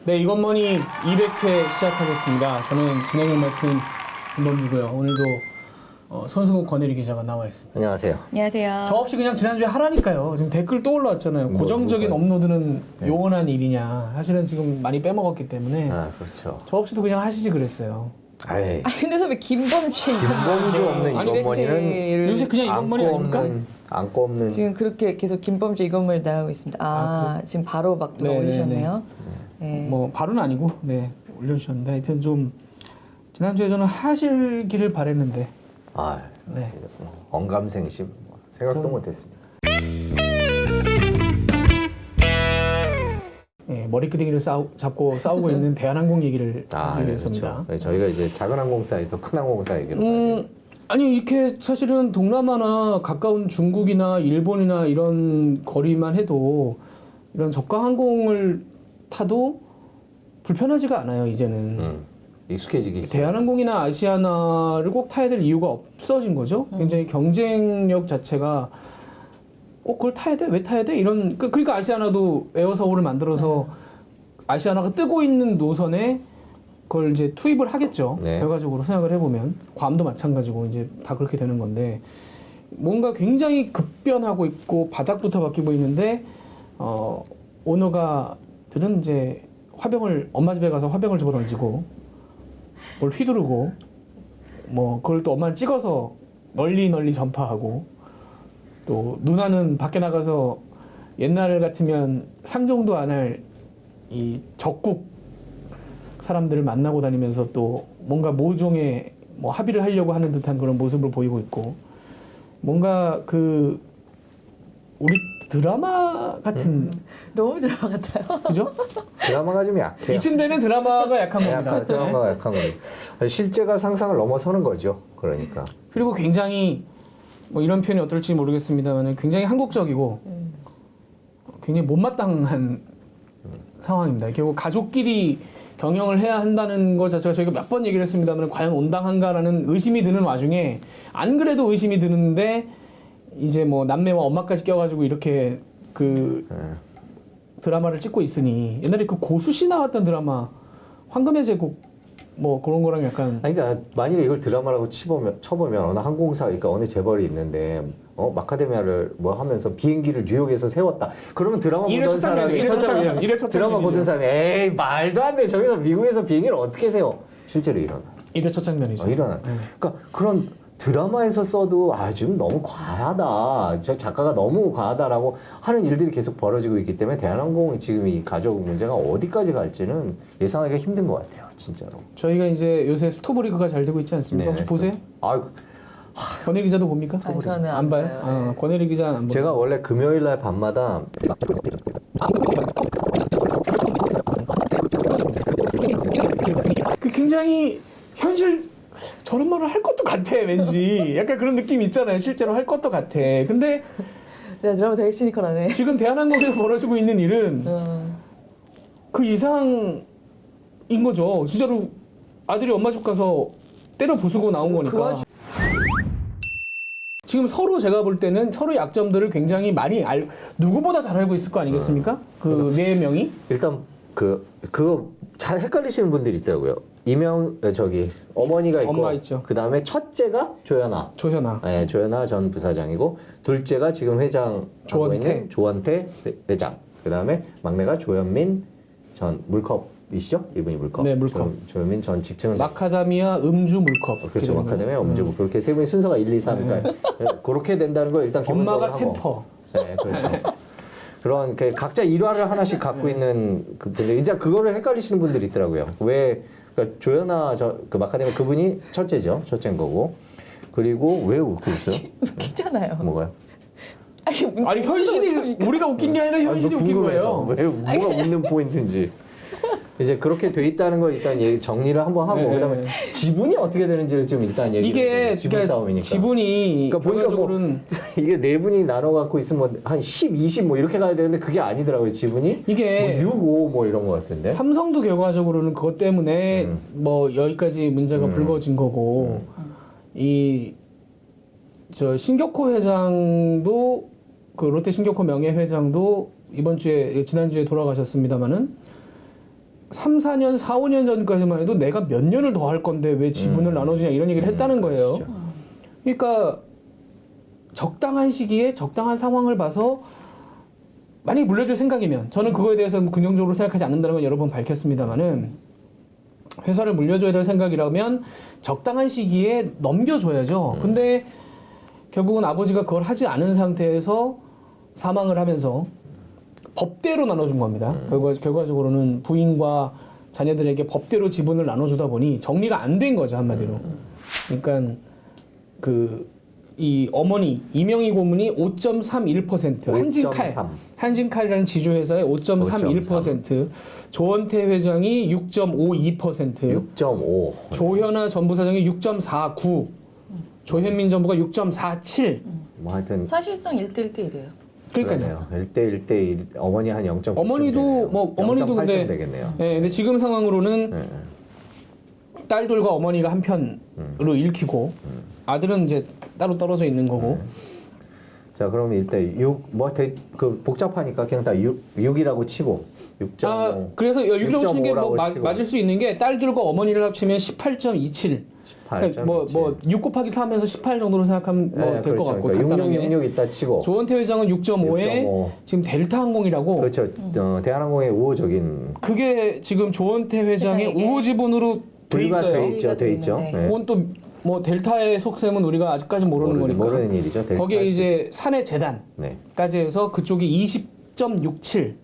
네, 이것머니 200회 시작하겠습니다. 저는 진행을 맡은 김범주고요. 오늘도 손승욱 권혜리 기자가 나와 있습니다. 안녕하세요. 안녕하세요. 저 없이 그냥 지난주에 하라니까요. 지금 댓글 또 올라왔잖아요. 고정적인 업로드는 요원한 일이냐. 사실은 지금 많이 빼먹었기 때문에 그렇죠. 저 없이도 그냥 하시지 그랬어요. 아이, 근데 선배 김범주 없는 아니, 이것머니는 요새 그냥 이것머니 아닙니까? 안고 없는. 지금 그렇게 계속 김범주 이것머리 나가고 있습니다. 지금 바로 막 누가 네, 올리셨네요. 네. 뭐 바로는 아니고 올려주셨는데 하여튼 좀 지난주에 저는 하시기를 바랬는데 네. 언감생심 생각도 못했습니다. 머리끄댕이를 잡고 싸우고 있는 대한항공 얘기를 드리겠습니다. 그렇죠. 네, 저희가 이제 작은 항공사에서 큰 항공사 얘기를 아니 이렇게 사실은 동남아나 가까운 중국이나 일본이나 이런 거리만 해도 이런 저가 항공을 타도 불편하지가 않아요 이제는. 익숙해지기 시작. 대한항공이나 아시아나를 꼭 타야 될 이유가 없어진 거죠. 굉장히 경쟁력 자체가 꼭 그걸 타야 돼? 왜 타야 돼? 이런 그러니까 아시아나도 에어서울을 만들어서 아시아나가 뜨고 있는 노선에 그걸 이제 투입을 하겠죠. 네. 결과적으로 생각을 해보면 괌도 마찬가지고 이제 다 그렇게 되는 건데 뭔가 굉장히 급변하고 있고 바닥부터 바뀌고 있는데 오너가들은 이제 화병을 엄마 집에 가서 화병을 집어 던지고 뭘 휘두르고 뭐 그걸 또 엄마는 찍어서 널리 전파하고 또 누나는 밖에 나가서 옛날 같으면 상종도 안 할 이 적국 사람들을 만나고 다니면서 또 뭔가 모종의 뭐 합의를 하려고 하는 듯한 그런 모습을 보이고 있고 뭔가 그 우리 드라마 같은 너무 드라마 같아요. 그죠? 드라마가 좀 약해요. 이쯤 되면 드라마가 약한 겁니다. 드라마가 약한 거예요. 실제가 상상을 넘어서는 거죠. 그러니까. 그리고 굉장히 뭐 이런 표현이 어떨지 모르겠습니다만 굉장히 한국적이고 굉장히 못마땅한 상황입니다. 결국 가족끼리 경영을 해야 한다는 것 자체가 저희가 몇 번 얘기를 했습니다만 과연 온당한가라는 의심이 드는 와중에 안 그래도 의심이 드는데 이제 뭐 남매와 엄마까지 껴가지고 이렇게 그 드라마를 찍고 있으니 옛날에 그 고수씨 나왔던 드라마 황금의 제국 뭐 그런 거랑 약간 아니, 그러니까 만일에 이걸 드라마라고 쳐보면 어느 항공사, 그러니까 어느 재벌이 있는데 마카데미아를 뭐 하면서 비행기를 뉴욕에서 세웠다. 그러면 드라마 보던 사람이 드라마 보던 사람이 에이 말도 안 돼. 저기서 미국에서 비행기를 어떻게 세워? 실제로 일어나. 이래 첫 장면이죠. 일어나. 그러니까 그런 드라마에서 써도 지금 너무 과하다. 저 작가가 너무 과하다라고 하는 일들이 계속 벌어지고 있기 때문에 대한항공 지금 이 가족 문제가 어디까지 갈지는 예상하기가 힘든 것 같아요. 진짜로. 저희가 이제 요새 스토브리그가 잘 되고 있지 않습니까? 혹시 보세요? 권혜리 기자도 봅니까? 저는 안 봐요. 봐요. 권혜리 기자는 안 봐요. 제가 원래 금요일 날 밤마다 그 굉장히 현실 저런 말을 할 것도 같아 왠지 약간 그런 느낌이 있잖아요. 실제로 할 것도 같아. 근데 네, 드라마 되게 시니컬하네. 지금 대한항공에서 벌어지고 있는 일은 그 이상인 거죠. 진짜로 아들이 엄마 집 가서 때려 부수고 나온 거니까. 지금 서로 제가 볼 때는 서로 약점들을 굉장히 많이 누구보다 잘 알고 있을 거 아니겠습니까? 그 네 명이. 일단 그거 잘 헷갈리시는 분들이 있더라고요. 어머니가 있고 엄마 있죠. 그 다음에 첫째가 조현아. 네, 조현아 전 부사장이고 둘째가 지금 회장 조원태 회장. 그 다음에 막내가 조현민 전 물컵이시죠? 이분이 물컵. 네, 물컵. 조현민 전 직책은 마카다미아 음주 물컵. 그렇죠. 마카다미아 음주 물컵. 그렇게 세 분이 순서가 1, 2, 3. 그러니까 그렇게 된다는 걸 일단 기본적으로 엄마가 하고. 템퍼. 네, 그렇죠. 그런 각자 일화를 하나씩 갖고 있는 그 분들 이제 그거를 헷갈리시는 분들이 있더라고요. 왜 그러니까 조연아 그 마카데미 그분이 첫째죠. 첫째인 거고. 그리고 왜 웃고 있어요? 웃기잖아요. 뭐가요? 아니 현실이 우리가 웃긴 게 아니라 현실이 웃긴 거예요. 왜 뭐가 웃는 포인트인지. 이제 그렇게 돼 있다는 걸 일단 정리를 한번 하고 그다음에 지분이 어떻게 되는지를 좀 일단 얘기를 이게 지분 싸움이니까. 지분이 결과적으로는 이게 네 분이 나눠 갖고 있으면 한 10, 20 뭐 이렇게 가야 되는데 그게 아니더라고요. 지분이 이게 뭐 6, 5 뭐 이런 거 같은데. 삼성도 결과적으로는 그것 때문에 뭐 여기까지 문제가 불거진 거고 이 저 신격호 회장도 그 롯데 신격호 명예 회장도 이번 주에 지난주에 돌아가셨습니다마는 3, 4년, 4, 5년 전까지만 해도 내가 몇 년을 더 할 건데 왜 지분을 나눠주냐 이런 얘기를 했다는 거예요. 그렇죠. 그러니까 적당한 시기에 적당한 상황을 봐서 만약에 물려줄 생각이면 저는 그거에 대해서 뭐 긍정적으로 생각하지 않는다는 건 여러 번 밝혔습니다만은 회사를 물려줘야 될 생각이라면 적당한 시기에 넘겨줘야죠. 근데 결국은 아버지가 그걸 하지 않은 상태에서 사망을 하면서 법대로 나눠준 겁니다. 결과적으로는 부인과 자녀들에게 법대로 지분을 나눠주다 보니 정리가 안 된 거죠, 한마디로. 그러니까 이 어머니 이명희 고문이 5.31%, 한진칼이라는 지주회사의 5.31%, 조원태 회장이 6.52%, 6.5. 조현아 전부사장이 6.49, 조현민 전부가 6.47. 뭐 하여튼 사실상 1대1대1이에요. 그러니까요. 1대1 어머니 한 0.9. 어머니도 뭐 어머니도 근데 되겠네요. 예, 근데 지금 상황으로는 네. 딸들과 어머니가 한 편으로 읽히고 아들은 이제 따로 떨어져 있는 거고. 자, 그럼 일단 6 복잡하니까 그냥 다 6이라고 치고 6.5. 아, 그래서 6이라고 치는 게 뭐 6.5라고 치고. 맞을 수 있는 게 딸들과 어머니를 합치면 18.27. 그러니까 뭐6 곱하기 3에서 18 정도로 생각하면 뭐 될 것 같고 그러니까 간단하게. 66 있다 치고. 조원태 회장은 6.5에 6.5. 지금 델타 항공이라고. 그렇죠. 대한항공의 우호적인 그게 지금 조원태 회장의 회장에게 우호 지분으로 돼 분리가 있어요. 돼 있죠. 네. 네. 그건 또 뭐 델타의 속셈은 우리가 아직까지 모르는 거니까. 모르는 일이죠. 델타 거기에 이제 사내 재단까지 네. 해서 그쪽이 20.67.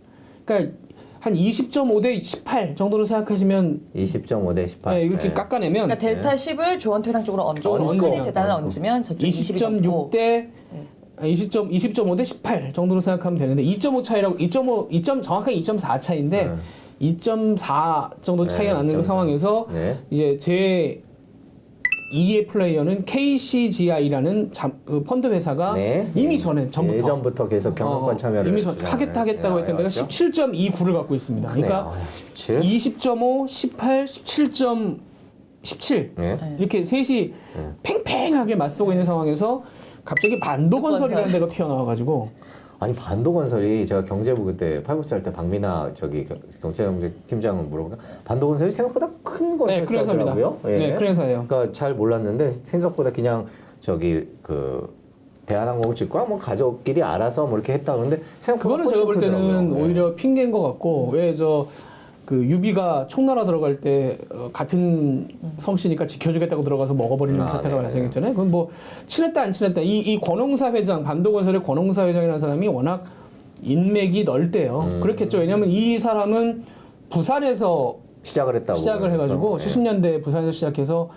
그러니까 한 20.5 대 18 정도로 생각하시면 20.5 대 18. 네, 이렇게 네. 깎아내면 그러니까 델타 10을 조원태 회장 쪽으로 얹고 얹어요. 사내 재단을 얹으면 저쪽 20.6 대 20.5 대 18 정도로 생각하면 되는데 2.5 차이라고 2.5 정확하게 2.4 차이인데 2.4 정도 차이가 네, 나는 그 2.4. 상황에서 네. 이제 제 2의 플레이어는 KCGI라는 그 펀드 회사가 네. 이미 전부터 예전부터 계속 경영권 참여를 이미 하겠다고 했던 데가 17.29를 갖고 있습니다. 그러니까 20.5, 18, 17.17 네. 이렇게 셋이 팽팽하게 맞서고 있는 상황에서 갑자기 반도건설이라는 데가 튀어나와가지고 아니 반도건설이 제가 경제부 그때 팔국자 할 때 박민아 경제팀장은 물어보니까 반도건설이 생각보다 큰 네, 건설사더라고요. 네, 그런 회사예요. 그러니까 잘 몰랐는데 생각보다 그냥 대한항공 측과 뭐 가족끼리 알아서 뭐 이렇게 했다 그러는데 생각보다 그거는 제가 볼 때는 크더라고요. 오히려 핑계인 것 같고 왜 그 유비가 총나라 들어갈 때 같은 성씨니까 지켜주겠다고 들어가서 먹어버리는 사태가 네. 발생했잖아요. 그건 뭐 친했다 안 친했다. 이 권홍사 회장, 반도건설의 권홍사 회장이라는 사람이 워낙 인맥이 넓대요. 그렇겠죠. 왜냐하면 이 사람은 부산에서 시작을 해가지고 그래서, 70년대 부산에서 시작해서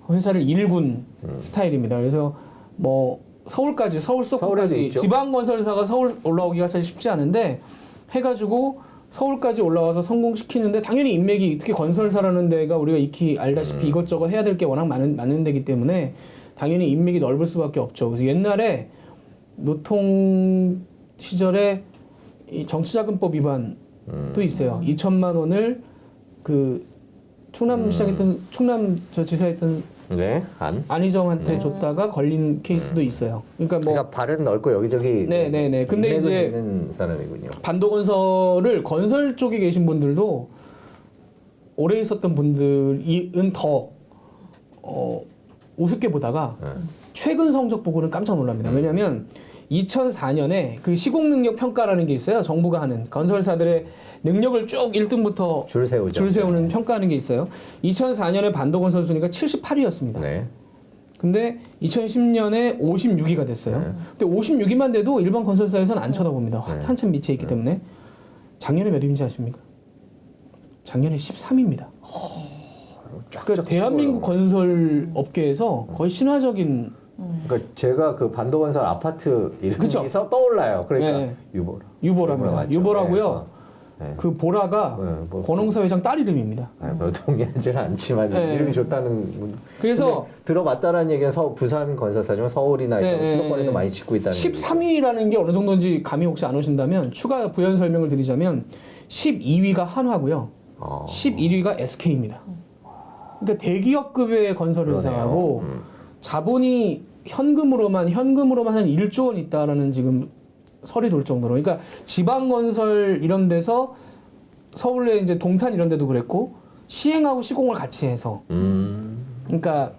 회사를 일군 스타일입니다. 그래서 뭐 서울 서울에도 수도권까지 있죠. 지방 건설사가 서울 올라오기가 사실 쉽지 않은데 해가지고 서울까지 올라와서 성공시키는데 당연히 인맥이 특히 건설사라는 데가 우리가 익히 알다시피 이것저것 해야 될 게 워낙 많은 데기 때문에 당연히 인맥이 넓을 수밖에 없죠. 그래서 옛날에 노통 시절에 이 정치자금법 위반도 있어요. 2천만 원을 그 충남시장했던 충남 지사했던 네, 안희정한테 줬다가 걸린 케이스도 있어요. 그러니까 뭐 그러니까 발은 넓고 여기저기 네네네. 근데 인맥을 이제 있는 사람이군요. 반도건설을 건설 쪽에 계신 분들도 오래 있었던 분들은 더 우습게 보다가 최근 성적 보고는 깜짝 놀랍니다. 왜냐하면 2004년에 그 시공 능력 평가라는 게 있어요. 정부가 하는 건설사들의 능력을 쭉 1등부터 줄 세우는 평가하는 게 있어요. 2004년에 반도건설 순위가 78위였습니다. 네. 근데 2010년에 56위가 됐어요. 근데 56위만 돼도 일반 건설사에서는 안 쳐다봅니다. 한참 밑에 있기 때문에. 작년에 몇 위인지 아십니까? 작년에 13위입니다. 그러니까 대한민국 건설 업계에서 거의 신화적인 그러니까 제가 그 반도건설 아파트 이름이 그쵸? 떠올라요. 그러니까 네. 유보라 맞죠. 유보라고요. 네. 그 보라가 뭐 권홍사 회장 딸 이름입니다. 별로 동의하지는 않지만 네. 이름이 좋다는. 그래서 들어봤다라는 얘기는 부산 건설사지만 서울이나 이런 수도권에도 많이 짓고 있다는. 13위라는 게 어느 정도인지 감이 혹시 안 오신다면 추가 부연 설명을 드리자면 12위가 한화고요. 11위가 SK입니다. 그러니까 대기업급의 건설 회사하고 자본이 현금으로만 한 1조 원 있다라는 지금 설이 돌 정도로. 그러니까 지방 건설 이런 데서 서울에 이제 동탄 이런 데도 그랬고 시행하고 시공을 같이 해서 그러니까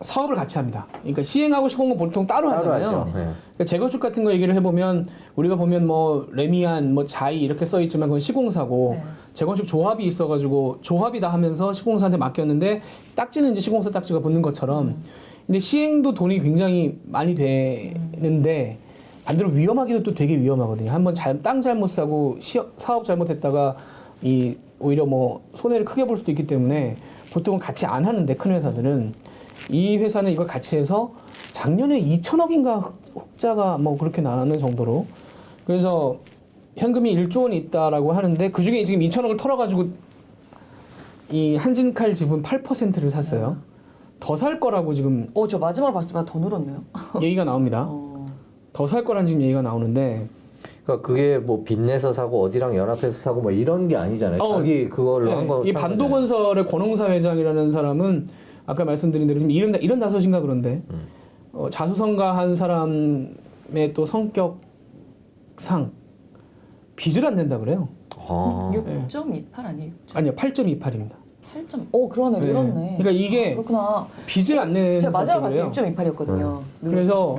사업을 같이 합니다. 그러니까 시행하고 시공은 보통 따로 하잖아요. 하죠. 네. 그러니까 재건축 같은 거 얘기를 해보면 우리가 보면 뭐 레미안, 뭐 자이 이렇게 써 있지만 그건 시공사고 네. 재건축 조합이 있어가지고 조합이다 하면서 시공사한테 맡겼는데 딱지는 이제 시공사 딱지가 붙는 것처럼 근데 시행도 돈이 굉장히 많이 되는데 반대로 위험하기도 또 되게 위험하거든요. 한번 땅 잘못 사고 사업 잘못했다가 이 오히려 뭐 손해를 크게 볼 수도 있기 때문에 보통은 같이 안 하는데 큰 회사들은 이 회사는 이걸 같이 해서 작년에 2천억인가 흑자가 뭐 그렇게 나는 정도로 그래서 현금이 1조 원이 있다라고 하는데 그 중에 지금 2천억을 털어가지고 이 한진칼 지분 8%를 샀어요. 더 살 거라고 지금 저 마지막으로 봤을 때 더 늘었네요. 얘기가 나옵니다. 더 살 거란 지금 얘기가 나오는데 그러니까 그게 뭐 빚내서 사고 어디랑 연합해서 사고 뭐 이런 게 아니잖아요. 자기 그걸로 한 거. 이 반도건설의 권홍사 회장이라는 사람은 아까 말씀드린 대로 지금 75인가 그런데 자수성가한 사람의 또 성격상 빚을 안 낸다 그래요. 6.28 아니에요? 아니요, 8.28입니다. 8점. 그러네. 늘었네. 그러니까 이게 그렇구나. 빚을 안 내는 제가 마지막으로 봤을 성격이래요. 때 6.28이었거든요. 그래서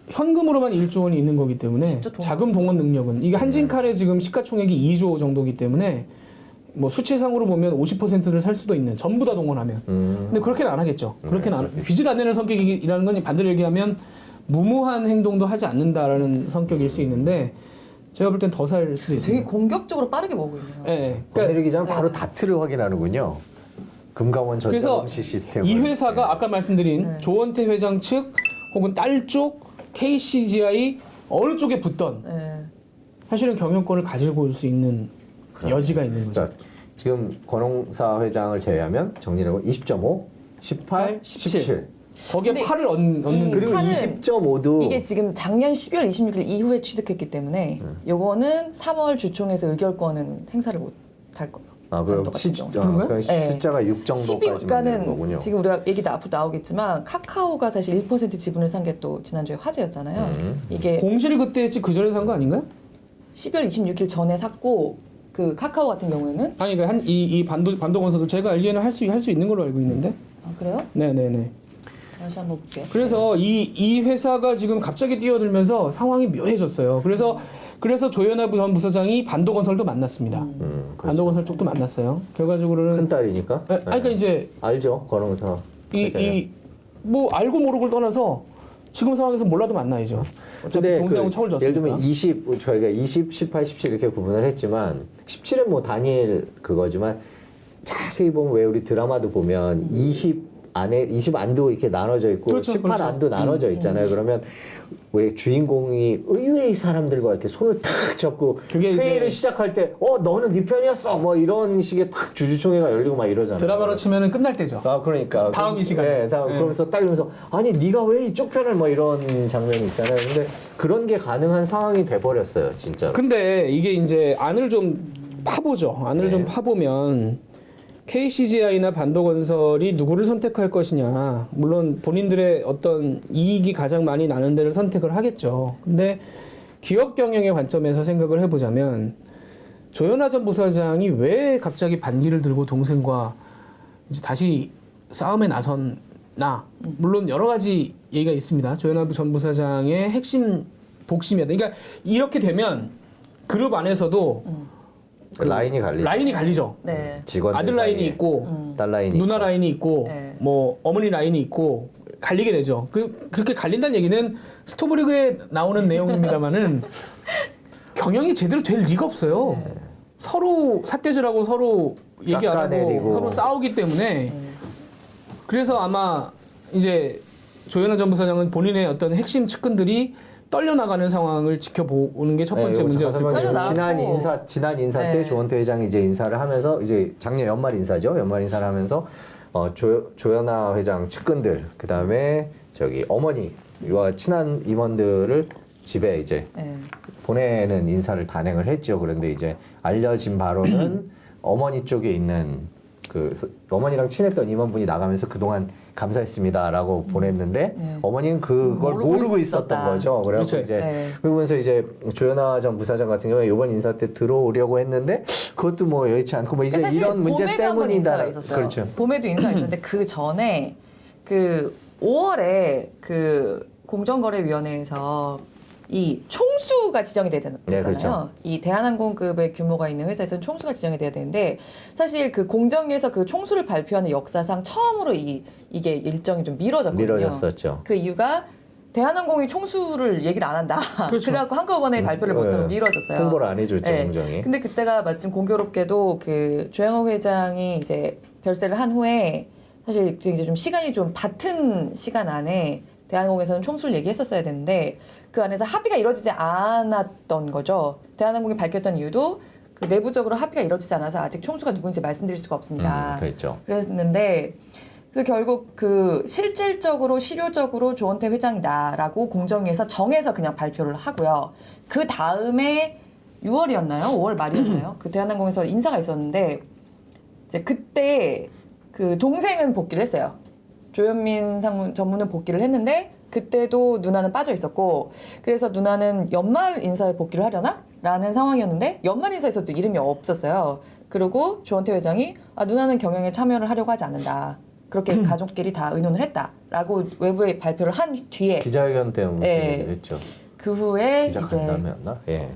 현금으로만 1조 원이 있는 거기 때문에 진짜 돈 자금 동원 능력은 이게 한진칼의 지금 시가총액이 2조 정도이기 때문에 뭐 수치상으로 보면 50%를 살 수도 있는 전부 다 동원하면 근데 그렇게는 안 하겠죠. 그렇게는 안 빚을 안 내는 성격이라는 건 반대로 얘기하면 무모한 행동도 하지 않는다라는 성격일 수 있는데 제가 볼 땐 더 살 수도 되게 있습니다. 공격적으로 빠르게 먹고 있네요. 네, 권혜리 기자는 바로 다트를 확인하는군요. 금감원 그래서 전자공시 시스템. 이 회사가 아까 말씀드린 조원태 회장 측 혹은 딸 쪽 KCGI 어느 쪽에 붙던 네. 사실은 경영권을 가지고 올 수 있는 여지가 있는 거죠. 그러니까 지금 권홍사 회장을 제외하면 정리하고 20.5, 18, 17. 거기에 근데 팔을 얻는 그리고 팔은 20.5도 이게 지금 작년 12월 26일 이후에 취득했기 때문에 요거는 3월 주총에서 의결권은 행사를 못 할 거예요. 아, 그럼 반도 같은 경우. 그러니까 네. 숫자가 6 정도까지만 되는 거군요. 12가는 지금 우리가 얘기 앞으로 나오겠지만 카카오가 사실 1% 지분을 산 게 또 지난주에 화제였잖아요. 이게 공시를 그때 했지 그 전에 산 거 아닌가요? 12월 26일 전에 샀고 그 카카오 같은 경우에는 아니 그러니까 이 반도건설도 제가 알기에는 할 수 있는 걸로 알고 있는데. 그래요? 네네네. 다시 한번 볼게요. 그래서 이 회사가 지금 갑자기 뛰어들면서 상황이 묘해졌어요. 그래서 조현아 전 부사장이 반도건설도 만났습니다. 그렇죠. 반도건설 쪽도 만났어요. 결과적으로는 큰 딸이니까. 아니, 그러니까 이제 알죠, 권홍사. 뭐 알고 모르고를 떠나서 지금 상황에서 몰라도 만나야죠. 어차피 근데 동생하고 척을 졌으니까. 예를 들면 20 저희가 20, 18, 17 이렇게 구분을 했지만 17은 뭐 단일 그거지만 자세히 보면 왜 우리 드라마도 보면 20 안에 20 안도 이렇게 나눠져 있고 그렇죠, 18 그렇죠. 안도 나눠져 있잖아요. 그러면 왜 주인공이 의외의 사람들과 이렇게 손을 탁 잡고 그게 회의를 이제 시작할 때 너는 네 편이었어 뭐 이런 식의 탁 주주총회가 열리고 막 이러잖아요. 드라마로 치면은 끝날 때죠. 아 그러니까 다음 이 시간에. 네, 다음 네. 그러면서 딱 이러면서 아니 네가 왜 이쪽 편을 뭐 이런 장면이 있잖아요. 근데 그런 게 가능한 상황이 돼 버렸어요, 진짜. 근데 이게 이제 안을 좀 파보죠. 안을 좀 파보면 KCGI나 반도건설이 누구를 선택할 것이냐. 물론 본인들의 어떤 이익이 가장 많이 나는 데를 선택을 하겠죠. 근데 기업 경영의 관점에서 생각을 해보자면 조현아 전 부사장이 왜 갑자기 반기를 들고 동생과 이제 다시 싸움에 나섰나. 물론 여러 가지 얘기가 있습니다. 조현아 전 부사장의 핵심 복심이었다. 그러니까 이렇게 되면 그룹 안에서도 라인이 갈리죠. 네. 직원 아들 라인이 있고 딸 라인이 누나 있고. 라인이 있고 네. 뭐 어머니 라인이 있고 갈리게 되죠. 그렇게 갈린다는 얘기는 스토브리그에 나오는 내용입니다만은 경영이 제대로 될 리가 없어요. 서로 삿대질하고 서로 얘기 안 하고 깎아내리고. 서로 싸우기 때문에 그래서 아마 이제 조현아 전 부사장은 본인의 어떤 핵심 측근들이 떨려나가는 상황을 지켜보는 게 첫 번째 문제였을 거예요. 떨려나가고. 지난 인사 네. 때 조원태 회장이 이제 인사를 하면서 이제 작년 연말 인사죠. 연말 인사를 하면서 조현아 회장 측근들 그다음에 저기 어머니와 친한 임원들을 집에 이제 보내는 인사를 단행을 했죠. 그런데 이제 알려진 바로는 어머니 쪽에 있는 어머니랑 친했던 임원분이 나가면서 그동안 감사했습니다라고 보냈는데 네. 어머니는 그걸 모르고 있었던 있었다. 거죠. 그래서 그렇죠. 이제 네. 그러면서 이제 조현아 전 부사장 같은 경우에 이번 인사 때 들어오려고 했는데 그것도 뭐 여의치 않고 뭐 이제 사실 이런 문제 봄에도 한번 인사가 때문이다. 있었어요. 그렇죠. 봄에도 인사가 있었는데 그 전에 그 5월에 그 공정거래위원회에서 이 총수가 지정이 되잖아요. 네, 그렇죠. 이 대한항공급의 규모가 있는 회사에서는 총수가 지정이 돼야 되는데 사실 그 공정위에서 그 총수를 발표하는 역사상 처음으로 이게 일정이 좀 미뤄졌거든요. 미뤄졌었죠. 그 이유가 대한항공이 총수를 얘기를 안 한다. 그렇죠. 그래갖고 한꺼번에 발표를 못하고 네. 미뤄졌어요. 홍보를 안 해줬죠, 네. 공정이. 근데 그때가 마침 공교롭게도 그 조양호 회장이 이제 별세를 한 후에 사실 굉장히 좀 시간이 좀 바튼 시간 안에 대한항공에서는 총수를 얘기했었어야 되는데 그 안에서 합의가 이루어지지 않았던 거죠. 대한항공이 밝혔던 이유도 그 내부적으로 합의가 이루어지지 않아서 아직 총수가 누군지 말씀드릴 수가 없습니다. 그랬죠. 그랬는데 그 결국 그 실질적으로 실효적으로 조원태 회장이다라고 공정위에서 정해서 그냥 발표를 하고요. 그 다음에 6월이었나요? 5월 말이었나요? 그 대한항공에서 인사가 있었는데 이제 그때 그 동생은 복귀를 했어요. 조현민 상무 전무는 복귀를 했는데 그때도 누나는 빠져 있었고 그래서 누나는 연말 인사에 복귀를 하려나? 라는 상황이었는데 연말 인사에서도 이름이 없었어요. 그리고 조원태 회장이 누나는 경영에 참여를 하려고 하지 않는다. 그렇게 가족끼리 다 의논을 했다라고 외부에 발표를 한 뒤에 기자회견 때문에 네. 했죠. 그 후에 기자 이제 간담회였나? 예.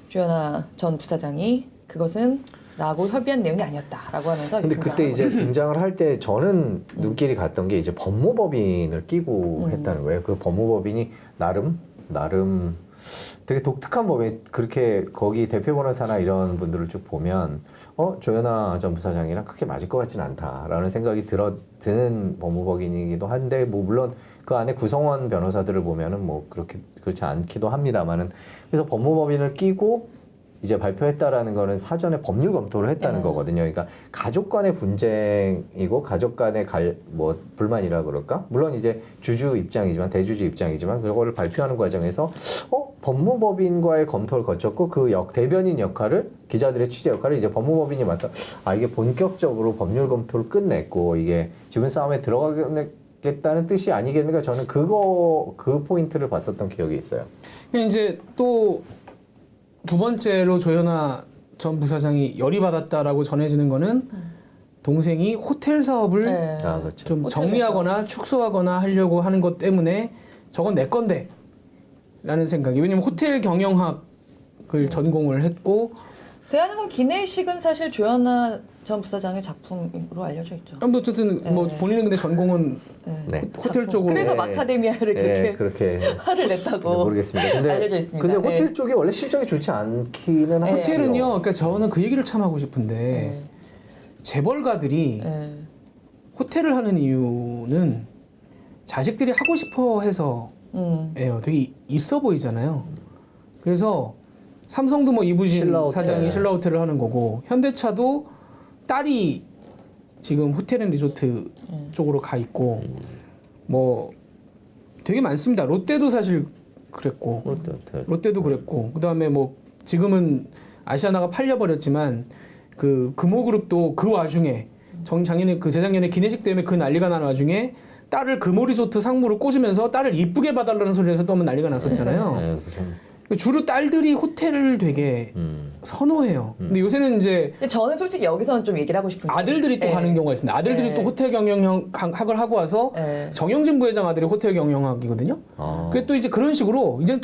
조현아 전 부사장이 그것은 나하고 협의한 내용이 아니었다라고 하면서 근데 등장한 그때 거죠. 이제 등장을 할 때 저는 눈길이 갔던 게 이제 법무법인을 끼고 했다는 거예요. 그 법무법인이 나름 되게 독특한 법인. 그렇게 거기 대표 변호사나 이런 분들을 쭉 보면 조현아 전 부사장이랑 크게 맞을 것 같지는 않다라는 생각이 드는 법무법인이기도 한데 뭐 물론 그 안에 구성원 변호사들을 보면은 뭐 그렇지 않기도 합니다만은 그래서 법무법인을 끼고 이제 발표했다라는 거는 사전에 법률 검토를 했다는 거거든요. 그러니까 가족 간의 분쟁이고 가족 간의 불만이라 그럴까? 물론 이제 주주 입장이지만 대주주 입장이지만 그거를 발표하는 과정에서 법무법인과의 검토를 거쳤고 그 대변인 역할을 기자들의 취재 역할을 이제 법무법인이 맡아 이게 본격적으로 법률 검토를 끝냈고 이게 지분 싸움에 들어가겠다는 뜻이 아니겠는가 저는 그 포인트를 봤었던 기억이 있어요. 이제 또 두 번째로 조현아 전 부사장이 열이 받았다라고 전해지는 거는 동생이 호텔 사업을 네. 그렇죠. 좀 호텔 정리하거나 축소하거나 하려고 하는 것 때문에 저건 내 건데 라는 생각이. 왜냐면 호텔 경영학을 전공을 했고 대한항공 기내식은 사실 조현아 전 부사장의 작품으로 알려져 있죠. 뭐 어쨌든 뭐 네. 본인은 근데 전공은 네. 호텔 쪽으로. 그래서 네. 마카데미아를 예, 그렇게 그렇게 화를 냈다고 모르겠습니다. 근데 알려져 있습니다. 근데 호텔 네. 쪽이 원래 실적이 좋지 않기는 하죠. 호텔은요. 그러니까 저는 그 얘기를 참 하고 싶은데 네. 재벌가들이 네. 호텔을 하는 이유는 자식들이 하고 싶어 해서예요. 되게 있어 보이잖아요. 그래서 삼성도 뭐 이부진 신라호텔. 사장이 신라호텔을 하는 거고 현대차도 딸이 지금 호텔 앤 리조트 쪽으로 가 있고 뭐 되게 많습니다. 롯데도 사실 그랬고 롯데도 그랬고 그다음에 뭐 지금은 아시아나가 팔려버렸지만 그 금호그룹도 그 와중에 작년에 그 재작년에 기내식 때문에 그 난리가 난 와중에 딸을 금호리조트 상무로 꼬시면서 딸을 이쁘게 봐달라는 소리에서 또 한번 난리가 났었잖아요. 네, 주로 딸들이 호텔을 되게 선호해요. 근데 요새는 이제 근데 저는 솔직히 여기서는 좀 얘기를 하고 싶은 게 아들들이 또 네. 가는 경우가 있습니다. 아들들이 네. 또 호텔 경영학을 하고 와서 네. 정영진 부회장 아들이 호텔 경영학이거든요. 그게 또 이제 그런 식으로 이제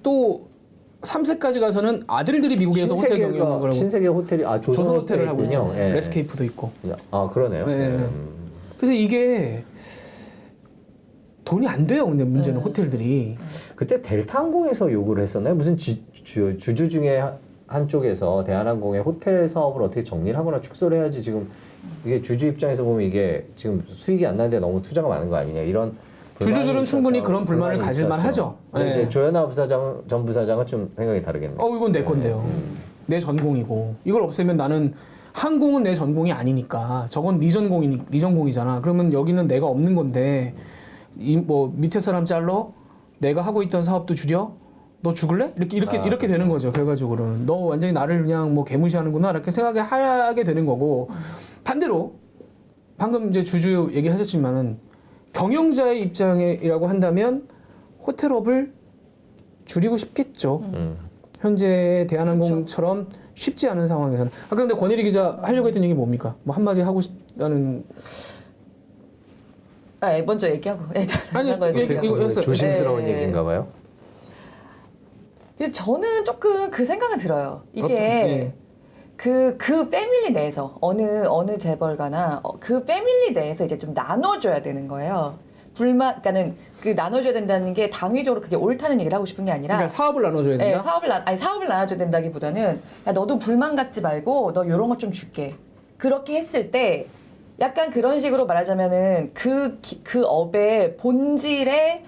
또 3세까지 가서는 아들들이 미국에서 호텔 경영학을 하고 신세계 호텔이 조선 호텔을 하고 있죠. 있군요. 예. 레스케이프도 있고. 그러네요. 네. 그래서 이게 돈이 안 돼요. 근데 문제는 호텔들이. 그때 델타항공에서 요구를 했었나요? 무슨 주주 중에 한쪽에서 대한항공의 호텔 사업을 어떻게 정리를 하거나 축소를 해야지 지금 이게 주주 입장에서 보면 이게 지금 수익이 안 나는데 너무 투자가 많은 거 아니냐 이런 주주들은 충분히 그런 불만을 가질 만하죠. 근데 네. 이제 조현아 전 부사장은 좀 생각이 다르겠네요. 이건 내 건데요. 내 전공이고 이걸 없애면 나는 항공은 내 전공이 아니니까 저건 네 전공이잖아. 그러면 여기는 내가 없는 건데 뭐 밑에 사람 잘러 내가 하고 있던 사업도 줄여 너 죽을래? 이렇게 되는 거죠. 결과적으로는 너 완전히 나를 그냥 뭐 개무시하는구나 이렇게 생각하게 되는 거고 반대로 방금 이제 주주 얘기하셨지만은 경영자의 입장이라고 한다면 호텔업을 줄이고 싶겠죠. 현재 대한항공처럼 쉽지 않은 상황에서는. 아까 근데 권혜리 기자 하려고 했던 얘기 뭡니까? 뭐 한마디 하고 싶다는. 먼저 얘기하고. 아니, 이거였어요. 조심스러운 네. 얘기인가 봐요. 근데 저는 조금 그 생각은 들어요. 이게 예. 그 패밀리 내에서 어느 재벌가나 그 패밀리 내에서 이제 좀 나눠줘야 되는 거예요. 그러니까는 그 나눠줘야 된다는 게 당위적으로 그게 옳다는 얘기를 하고 싶은 게 아니라. 그러니까 사업을 나눠줘야 된다. 네, 사업을 나눠줘야 된다기보다는 야, 너도 불만 갖지 말고 너 요런 것 좀 줄게. 그렇게 했을 때 약간 그런 식으로 말하자면은 그 업의 본질에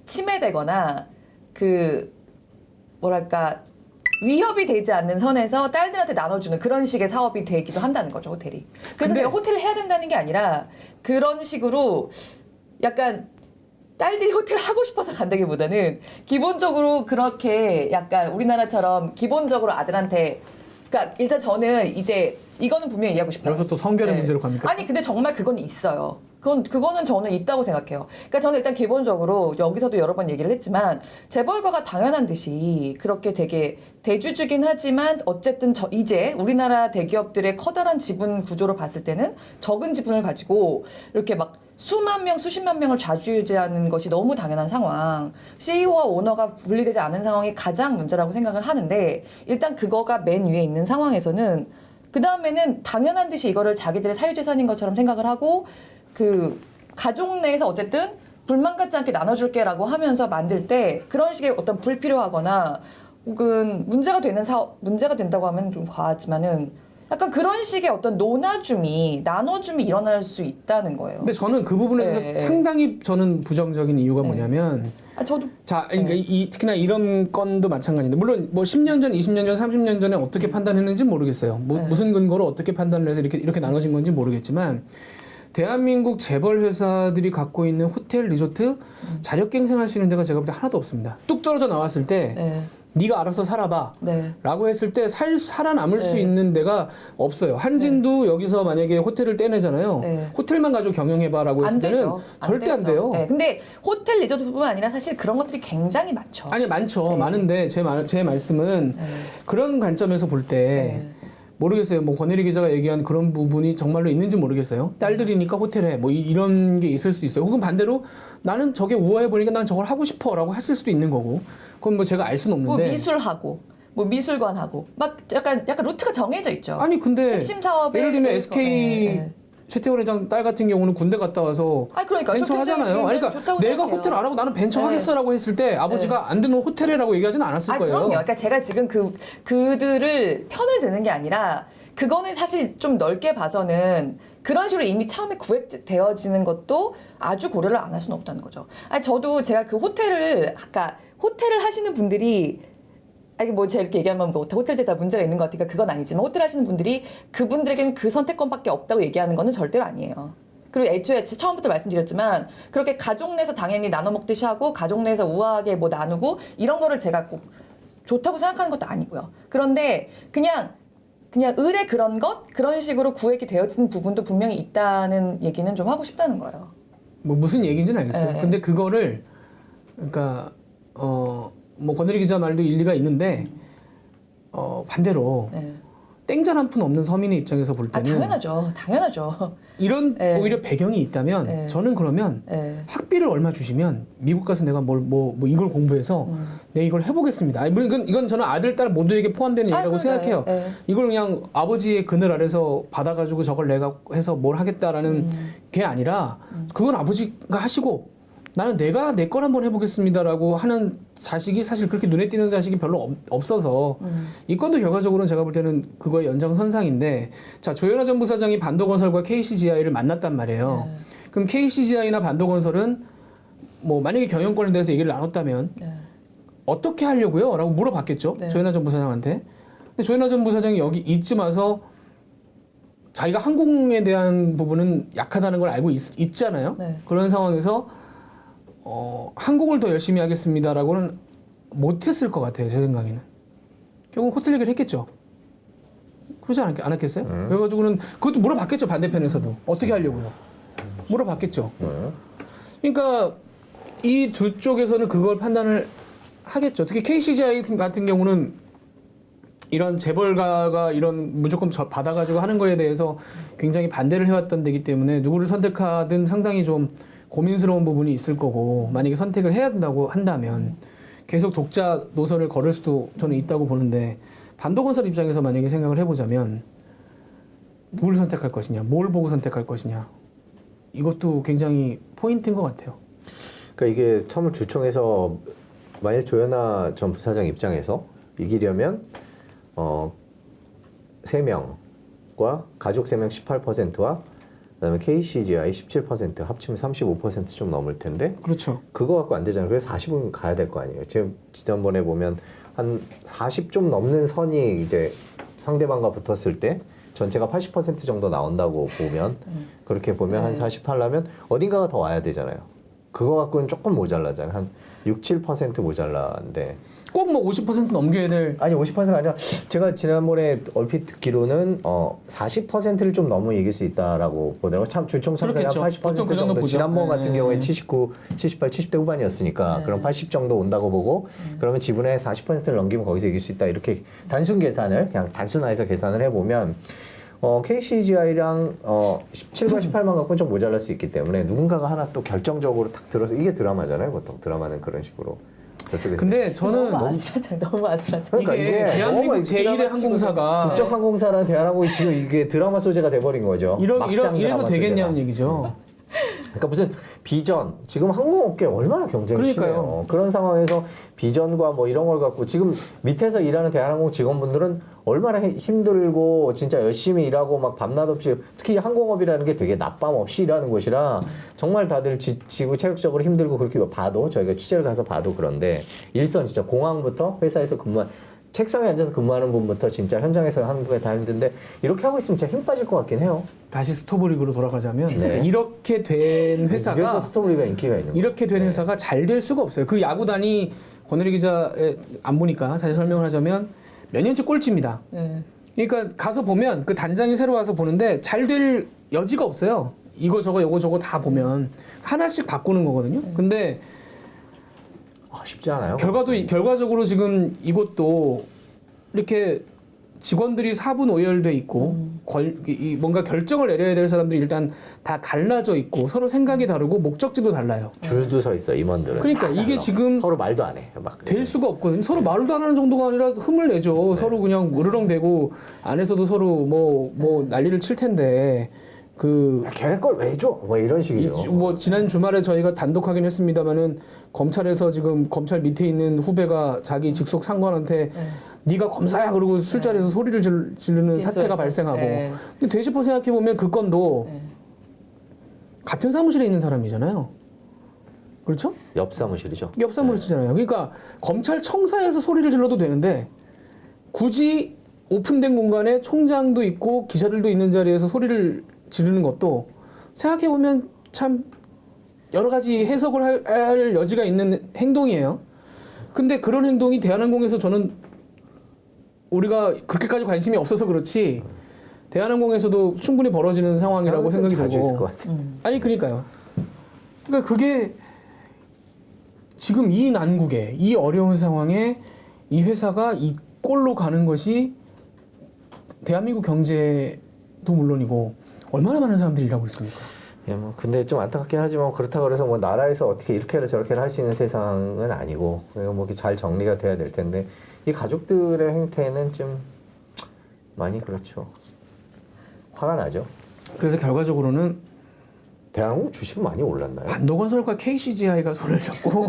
침해되거나 뭐랄까 위협이 되지 않는 선에서 딸들한테 나눠주는 그런 식의 사업이 되기도 한다는 거죠, 호텔이. 그래서 근데- 제가 호텔을 해야 된다는 게 아니라 그런 식으로 약간 딸들이 호텔 하고 싶어서 간다기보다는 기본적으로 그렇게 약간 우리나라처럼 기본적으로 아들한테 그러니까 일단 저는 이제 이거는 분명히 얘기하고 싶어요. 여기서 또 성별의 네. 문제로 갑니까? 아니 근데 정말 그건 있어요. 그거는 저는 있다고 생각해요. 그러니까 저는 일단 기본적으로 여기서도 여러 번 얘기를 했지만 재벌가가 당연한 듯이 그렇게 되게 대주주긴 하지만 어쨌든 이제 우리나라 대기업들의 커다란 지분 구조로 봤을 때는 적은 지분을 가지고 이렇게 막 수만 명, 수십만 명을 좌지우지하는 것이 너무 당연한 상황. CEO와 오너가 분리되지 않은 상황이 가장 문제라고 생각을 하는데 일단 그거가 맨 위에 있는 상황에서는 그 다음에는 당연한 듯이 이거를 자기들의 사유재산인 것처럼 생각을 하고 그 가족 내에서 어쨌든 불만 갖지 않게 나눠줄게라고 하면서 만들 때 그런 식의 어떤 불필요하거나 혹은 문제가 된다고 하면 좀 과하지만은 약간 그런 식의 어떤 나눠줌이 일어날 수 있다는 거예요. 근데 저는 그 부분에 대해서 네. 상당히 저는 부정적인 이유가 네. 뭐냐면 저도 자, 그러니까 네. 특히나 이런 건도 마찬가지인데 물론 뭐 10년 전, 20년 전, 30년 전에 어떻게 판단했는지 모르겠어요. 네. 무슨 근거로 어떻게 판단을 해서 이렇게 나눠진 건지 모르겠지만 대한민국 재벌 회사들이 갖고 있는 호텔, 리조트 자력갱생할 수 있는 데가 제가 볼 때 하나도 없습니다. 뚝 떨어져 나왔을 때 네. 네가 알아서 살아봐. 네. 라고 했을 때 살아남을 수 네. 있는 데가 없어요. 한진도 여기서 만약에 호텔을 떼내잖아요. 네. 호텔만 가지고 경영해봐라고 했을 안 때는 되죠. 절대 안 되죠. 돼요. 네. 근데 호텔 리조트뿐만 아니라 사실 그런 것들이 굉장히 많죠. 아니 많죠. 네. 많은데 제 말씀은 네. 그런 관점에서 볼 때 네. 모르겠어요. 뭐 권혜리 기자가 얘기한 그런 부분이 정말로 있는지 모르겠어요. 딸들이니까 호텔에 뭐 이런 게 있을 수도 있어요. 혹은 반대로 나는 저게 우아해 보니까 난 저걸 하고 싶어라고 했을 수도 있는 거고. 그건 뭐 제가 알 수는 뭐 없는데. 미술하고 뭐 미술관하고 막 약간 루트가 정해져 있죠. 아니 근데 핵심 사업에 예를 들면 대해서, SK 네. 최태원 회장 딸 같은 경우는 군대 갔다 와서 그러니까 벤처 저 굉장히 하잖아요. 아니, 그러니까 좋다고 내가 생각해요. 호텔 안 하고 나는 벤처 네. 하겠어라고 했을 때 아버지가 안 되는 호텔이라고 얘기하지는 않았을 거예요. 그럼요. 그러니까 제가 지금 그들을 편을 드는 게 아니라 그거는 사실 좀 넓게 봐서는 그런 식으로 이미 처음에 구획되어지는 것도 아주 고려를 안 할 수는 없다는 거죠. 저도 제가 그 호텔을 하시는 분들이 뭐 제가 이렇게 얘기하면 뭐 호텔들 다 문제가 있는 것 같으니까 그건 아니지만 호텔 하시는 분들이 그분들에게는 그 선택권밖에 없다고 얘기하는 거는 절대로 아니에요. 그리고 애초에 처음부터 말씀드렸지만 그렇게 가족 내에서 당연히 나눠 먹듯이 하고 가족 내에서 우아하게 뭐 나누고 이런 거를 제가 꼭 좋다고 생각하는 것도 아니고요. 그런데 그냥 을의 그런 식으로 구획이 되어진 부분도 분명히 있다는 얘기는 좀 하고 싶다는 거예요. 뭐 무슨 얘기인지는 알겠어요. 네. 근데 그거를 그러니까 뭐 권혜리 기자 말도 일리가 있는데 반대로 네. 땡전 한 푼 없는 서민의 입장에서 볼 때는 당연하죠. 이런 네. 오히려 배경이 있다면 네. 저는 그러면 네. 학비를 얼마 주시면 미국 가서 내가 뭐 이걸 공부해서 내가 이걸 해보겠습니다. 아니, 물론 이건 저는 아들, 딸 모두에게 포함되는 얘기라고 그러네. 생각해요. 네. 이걸 그냥 아버지의 그늘 아래서 받아가지고 저걸 내가 해서 뭘 하겠다라는 게 아니라 그건 아버지가 하시고 나는 내가 내 걸 한번 해보겠습니다라고 하는 자식이 사실 그렇게 눈에 띄는 자식이 별로 없어서 이 건도 결과적으로는 제가 볼 때는 그거의 연장선상인데 자 조현아 전 부사장이 반도건설과 KCGI를 만났단 말이에요. 네. 그럼 KCGI나 반도건설은 뭐 만약에 경영권에 대해서 얘기를 나눴다면 네. 어떻게 하려고요? 라고 물어봤겠죠. 네. 조현아 전 부사장한테. 근데 조현아 전 부사장이 여기 이쯤 와서 자기가 항공에 대한 부분은 약하다는 걸 알고 있잖아요. 네. 그런 상황에서 항공을 더 열심히 하겠습니다라고는 못했을 것 같아요. 제 생각에는. 결국 호텔 얘기를 했겠죠. 그러지 않았겠어요? 그래가지고는 그것도 물어봤겠죠. 반대편에서도 어떻게 하려고요? 물어봤겠죠. 그러니까 이 두 쪽에서는 그걸 판단을 하겠죠. 특히 KCGI 같은 경우는 이런 재벌가가 이런 무조건 받아가지고 하는 거에 대해서 굉장히 반대를 해왔던 데기 때문에 누구를 선택하든 상당히 좀 고민스러운 부분이 있을 거고, 만약에 선택을 해야 된다고 한다면 계속 독자 노선을 걸을 수도 저는 있다고 보는데, 반도건설 입장에서 만약에 생각을 해보자면 누구를 선택할 것이냐, 뭘 보고 선택할 것이냐, 이것도 굉장히 포인트인 것 같아요. 그러니까 이게 처음 주총에서 만약 조현아 전 부사장 입장에서 이기려면 3명과 가족 3명 18%와 그다음에 KCGI 17% 합치면 35%좀 넘을 텐데, 그렇죠. 그거 갖고 안 되잖아요. 그래서 40은 가야 될 거 아니에요. 지금 지난번에 보면 한 40 좀 넘는 선이 이제 상대방과 붙었을 때 전체가 80% 정도 나온다고 보면, 그렇게 보면 한 40 하려면 어딘가가 더 와야 되잖아요. 그거 갖고는 조금 모자라잖아요. 한 6, 7% 모자라는데. 꼭 뭐 50% 넘겨야 될. 아니 50%가 아니라 제가 지난번에 얼핏 듣기로는 40%를 좀 넘어 이길 수 있다라고 보더라고요. 참 주총 참가율 한 80% 보통 그 정도 정도. 보죠. 지난번 네. 같은 경우에 79, 78, 70대 후반이었으니까 그럼 80 정도 온다고 보고, 그러면 지분의 40%를 넘기면 거기서 이길 수 있다. 이렇게 단순 계산을 그냥 단순화해서 계산을 해보면 KCGI랑 17과 18만 갖고는 좀 모자랄 수 있기 때문에 누군가가 하나 또 결정적으로 탁 들어서, 이게 드라마잖아요. 보통 드라마는 그런 식으로. 저쪽에서. 근데 저는 너무 아슬아슬, 너무 아슬아슬. 그러니까 이게 이게 대한민국 너무 제1의 항공사가 국적항공사라는 대한항공이 지금 이게 드라마 소재가 돼버린 거죠. 막장 이래서 드라마 되겠냐는 소재가. 얘기죠. 그러니까 무슨 비전, 지금 항공업계 얼마나 경쟁이 그러니까요. 심해요. 그런 상황에서 비전과 뭐 이런 걸 갖고 지금 밑에서 일하는 대한항공 직원분들은 얼마나 힘들고 진짜 열심히 일하고 막 밤낮 없이, 특히 항공업이라는 게 되게 낮밤 없이 일하는 곳이라 정말 다들 지치고 체력적으로 힘들고, 그렇게 봐도 저희가 취재를 가서 봐도 그런데 일선 진짜 공항부터 회사에서 책상에 앉아서 근무하는 분부터 진짜 현장에서 하는 분이 다 힘든데, 이렇게 하고 있으면 진짜 힘 빠질 것 같긴 해요. 다시 스토브리그로 돌아가자면 네. 이렇게 된 회사가, 그래서 스토리가 인기가 있는 거예요. 이렇게 된 회사가 잘 될 수가 없어요. 그 야구단이 권혜리 기자의 안 보니까 자세히 설명을 하자면 몇 년째 꼴찌입니다. 그러니까 가서 보면 그 단장이 새로 와서 보는데 잘 될 여지가 없어요. 이거 저거 다 보면 하나씩 바꾸는 거거든요. 근데 쉽지 않아요. 결과적으로 지금 이것도 이렇게 직원들이 4분 오열돼 있고 뭔가 결정을 내려야 될 사람들이 일단 다 갈라져 있고 서로 생각이 다르고 목적지도 달라요. 줄도 서 있어 임원들은. 그러니까 이게 지금 서로 말도 안 해. 막 될 수가 없거든요. 서로 말도 안 하는 정도가 아니라 흠을 내죠. 서로 그냥 으르렁대고 안에서도 서로 뭐 난리를 칠 텐데, 걔네 걸 왜 줘? 뭐 이런 식이죠. 뭐 지난 주말에 저희가 단독 하긴 했습니다만은 검찰에서 지금 검찰 밑에 있는 후배가 자기 직속 상관한테 네가 검사야 그러고 술자리에서 소리를 지르는 사태가 발생하고. 근데 되짚어 생각해 보면 그 건도 같은 사무실에 있는 사람이잖아요. 그렇죠? 옆 사무실이죠. 옆 사무실이잖아요. 그러니까 검찰청사에서 소리를 질러도 되는데 굳이 오픈된 공간에 총장도 있고 기자들도 있는 자리에서 소리를 지르는 것도 생각해 보면 참 여러 가지 해석을 할 여지가 있는 행동이에요. 근데 그런 행동이 대한항공에서 저는 우리가 그렇게까지 관심이 없어서 그렇지 대한항공에서도 충분히 벌어지는 상황이라고 생각이 자주 있을 들고. 것 같아. 아니 그러니까요. 그러니까 그게 지금 이 난국에, 이 어려운 상황에 이 회사가 이 꼴로 가는 것이 대한민국 경제도 물론이고 얼마나 많은 사람들이 일하고 있습니까? 예, 뭐 근데 좀 안타깝긴 하지만 그렇다고 해서 뭐 나라에서 어떻게 이렇게 해라 저렇게 할 수 있는 세상은 아니고, 뭐 이렇게 잘 정리가 돼야 될 텐데 이 가족들의 행태는 좀 많이 그렇죠. 화가 나죠. 그래서 결과적으로는 대한항공 주식 많이 올랐나요? 반도건설과 KCGI가 손을 잡고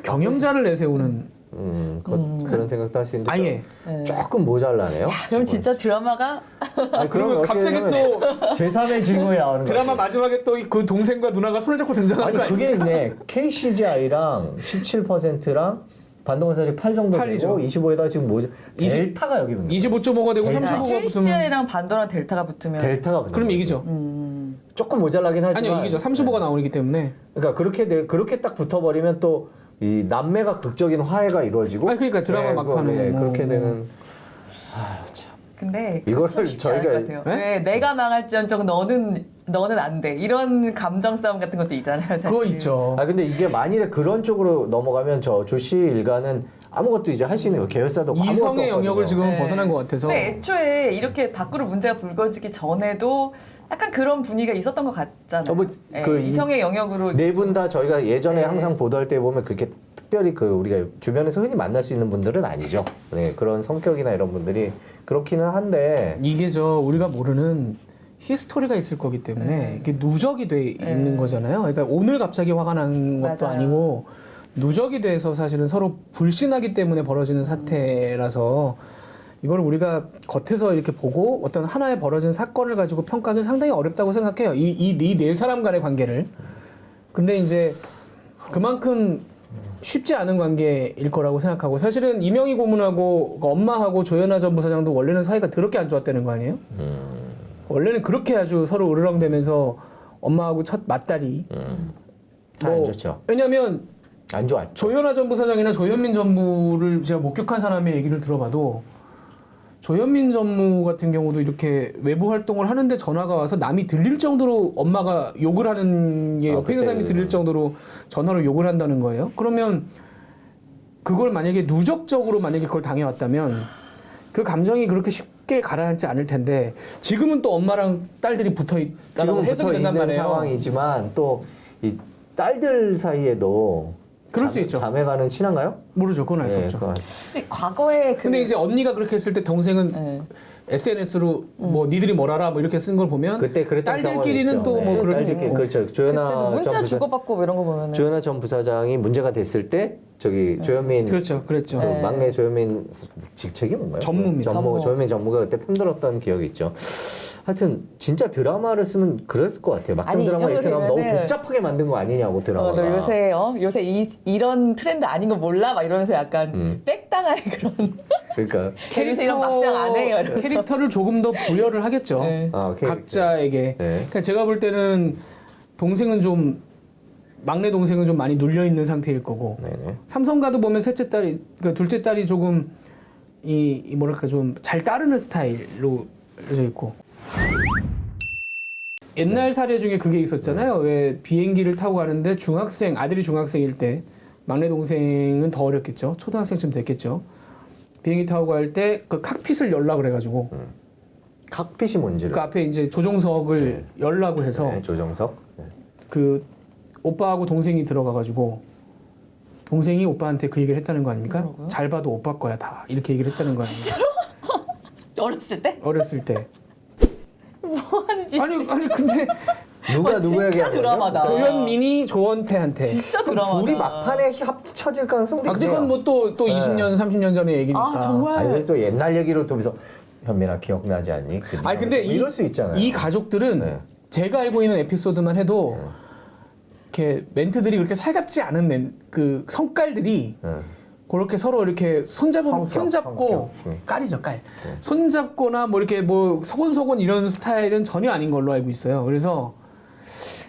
경영자를 내세우는 그런 생각도 할 수 있는데 아예 조금 모자라네요. 그럼 진짜 드라마가 아니, 그러면 갑자기 또 제3의 주인공이 나오는 드라마 거지. 마지막에 또 그 동생과 누나가 손을 잡고 등장하는 거 아니 아니에요? 그게 있네. KCGI랑 17%랑 반도건설이 8 정도 되고 25에다가 지금 뭐지? 델타가 여기 있는 거예요. 25.5가 되고 델타. 35가 붙으면 KCGI랑 반도랑 델타가 붙으면 델타가 붙는 그럼 거지. 이기죠. 조금 모자라긴 하지만 아니요, 이기죠. 35가 나오기 때문에. 그러니까 그렇게 딱 붙어버리면 또 이 남매가 극적인 화해가 이루어지고. 아니, 그러니까 드라마 막판에 뭐. 그렇게 되는. 참. 근데 이거를 좀 쉽지 않을 저희가- 것 같아요. 네? 왜 내가 망할지언정 너는 안 돼. 이런 감정 싸움 같은 것도 있잖아요. 사실. 그거 있죠. 아 근데 이게 만일에 그런 쪽으로 넘어가면 저 조씨 일가는 아무것도 이제 할 수 있는 거 계열사도 없고 이성의 아무것도 영역을 없거든요. 지금 네. 벗어난 것 같아서. 근데 애초에 이렇게 밖으로 문제가 불거지기 전에도 약간 그런 분위기가 있었던 것 같잖아요. 뭐, 네, 그 이성의 영역으로 네 분 다 저희가 예전에 네. 항상 보도할 때 보면 그렇게 특별히 그 우리가 주변에서 흔히 만날 수 있는 분들은 아니죠. 네, 그런 성격이나 이런 분들이 그렇기는 한데 이게 우리가 모르는 히스토리가 있을 거기 때문에 이게 누적이 돼 있는 거잖아요. 그러니까 오늘 갑자기 화가 난 것도 맞아요. 아니고 누적이 돼서 사실은 서로 불신하기 때문에 벌어지는 사태라서 이걸 우리가 겉에서 이렇게 보고 어떤 하나의 벌어진 사건을 가지고 평가하기 상당히 어렵다고 생각해요. 이 네 사람 간의 관계를. 근데 이제 그만큼 쉽지 않은 관계일 거라고 생각하고 사실은 이명희 고문하고 엄마하고 조현아 전 부사장도 원래는 사이가 더럽게 안 좋았다는 거 아니에요? 원래는 그렇게 아주 서로 으르렁대면서 엄마하고 첫 맞다리. 안 좋죠. 왜냐면 안 좋았죠. 조현아 전 부사장이나 조현민 전무를 제가 목격한 사람의 얘기를 들어봐도 조현민 전무 같은 경우도 이렇게 외부 활동을 하는데 전화가 와서 남이 들릴 정도로 엄마가 욕을 하는 게 옆에 있는 사람이 들릴 정도로 전화로 욕을 한다는 거예요. 그러면 그걸 만약에 누적적으로 만약에 그걸 당해왔다면 그 감정이 그렇게 쉽게 가라앉지 않을 텐데 지금은 또 엄마랑 딸들이 붙어 있다고 지금 해석이 붙어 된단 있는 말이에요. 상황이지만 또 이 딸들 사이에도 그럴 수 있죠. 자매가는 친한가요? 모르죠. 그건 알 수 네, 없죠. 그건 근데 과거에 근데 이제 언니가 그렇게 했을 때 동생은 네. SNS로 뭐 니들이 뭘 알아 뭐 이렇게 쓴 걸 보면 그때 그랬던 딸들끼리는 또 뭐 그럴 수도 딸들끼리 있고 그렇죠. 조현아 그때도 문자 전 부사- 주고받고 뭐 이런 거 보면은 조현아 전 부사장이 문제가 됐을 때 저기 조현민 그렇죠. 그랬죠. 그 네. 막내 조현민 직책이 뭔가요? 전무입니다. 전무. 조현민 전무가 그때 편들었던 기억이 있죠. 하여튼 진짜 드라마를 쓰면 그랬을 것 같아요. 막장 아니, 이 드라마 정도 이렇게 나오면 너무 되면은- 복잡하게 만든 거 아니냐고 드라마가. 너 요새 이런 트렌드 아닌 거 몰라? 막 이러면서 약간 빽당할 그런 그러니까 요새 이런 막장 안 해요. 이러면서. 캐릭터를 조금 더 부여를 하겠죠. 네. 캐릭터. 각자에게. 네. 그러니까 제가 볼 때는 동생은 좀 막내 동생은 좀 많이 눌려 있는 상태일 거고 네네. 삼성가도 보면 셋째 딸이 그러니까 둘째 딸이 조금 이 뭐랄까 좀 잘 따르는 스타일로 져 있고 옛날 사례 중에 그게 있었잖아요. 왜 비행기를 타고 가는데 아들이 중학생일 때 막내 동생은 더 어렸겠죠. 초등학생쯤 됐겠죠. 비행기 타고 갈 때 그 칵핏을 열라 그래가지고 칵핏이 뭔지를. 그 앞에 이제 조종석을 열라고 해서 네, 조정석. 네. 그 오빠하고 동생이 들어가가지고 동생이 오빠한테 그 얘기를 했다는 거 아닙니까? 뭐라고요? 잘 봐도 오빠 거야 다 이렇게 얘기를 했다는 거 아닙니까? 어렸을 때? 어렸을 때. 뭐 하는지 아니 근데 누가 누구에게 진짜 한 거죠? 드라마다. 조현민이 조원태한테. 진짜 그럼 드라마다. 둘이 막판에 합쳐질 가능성도 아, 근데 그건 있네요. 뭐 또 20년, 30년 전의 얘기니까. 아 정말 아니 그래도 또 옛날 얘기로 또 그래서 현민아 기억나지 않니? 아니 근데 뭐 이럴 수 있잖아요. 이 가족들은 네. 제가 알고 있는 에피소드만 해도 이렇게 멘트들이 그렇게 살갑지 않은 그 성깔들이 네. 그렇게 서로 이렇게 손잡고 성격. 깔이죠 깔. 손잡거나 뭐 이렇게 뭐 소곤소곤 이런 스타일은 전혀 아닌 걸로 알고 있어요. 그래서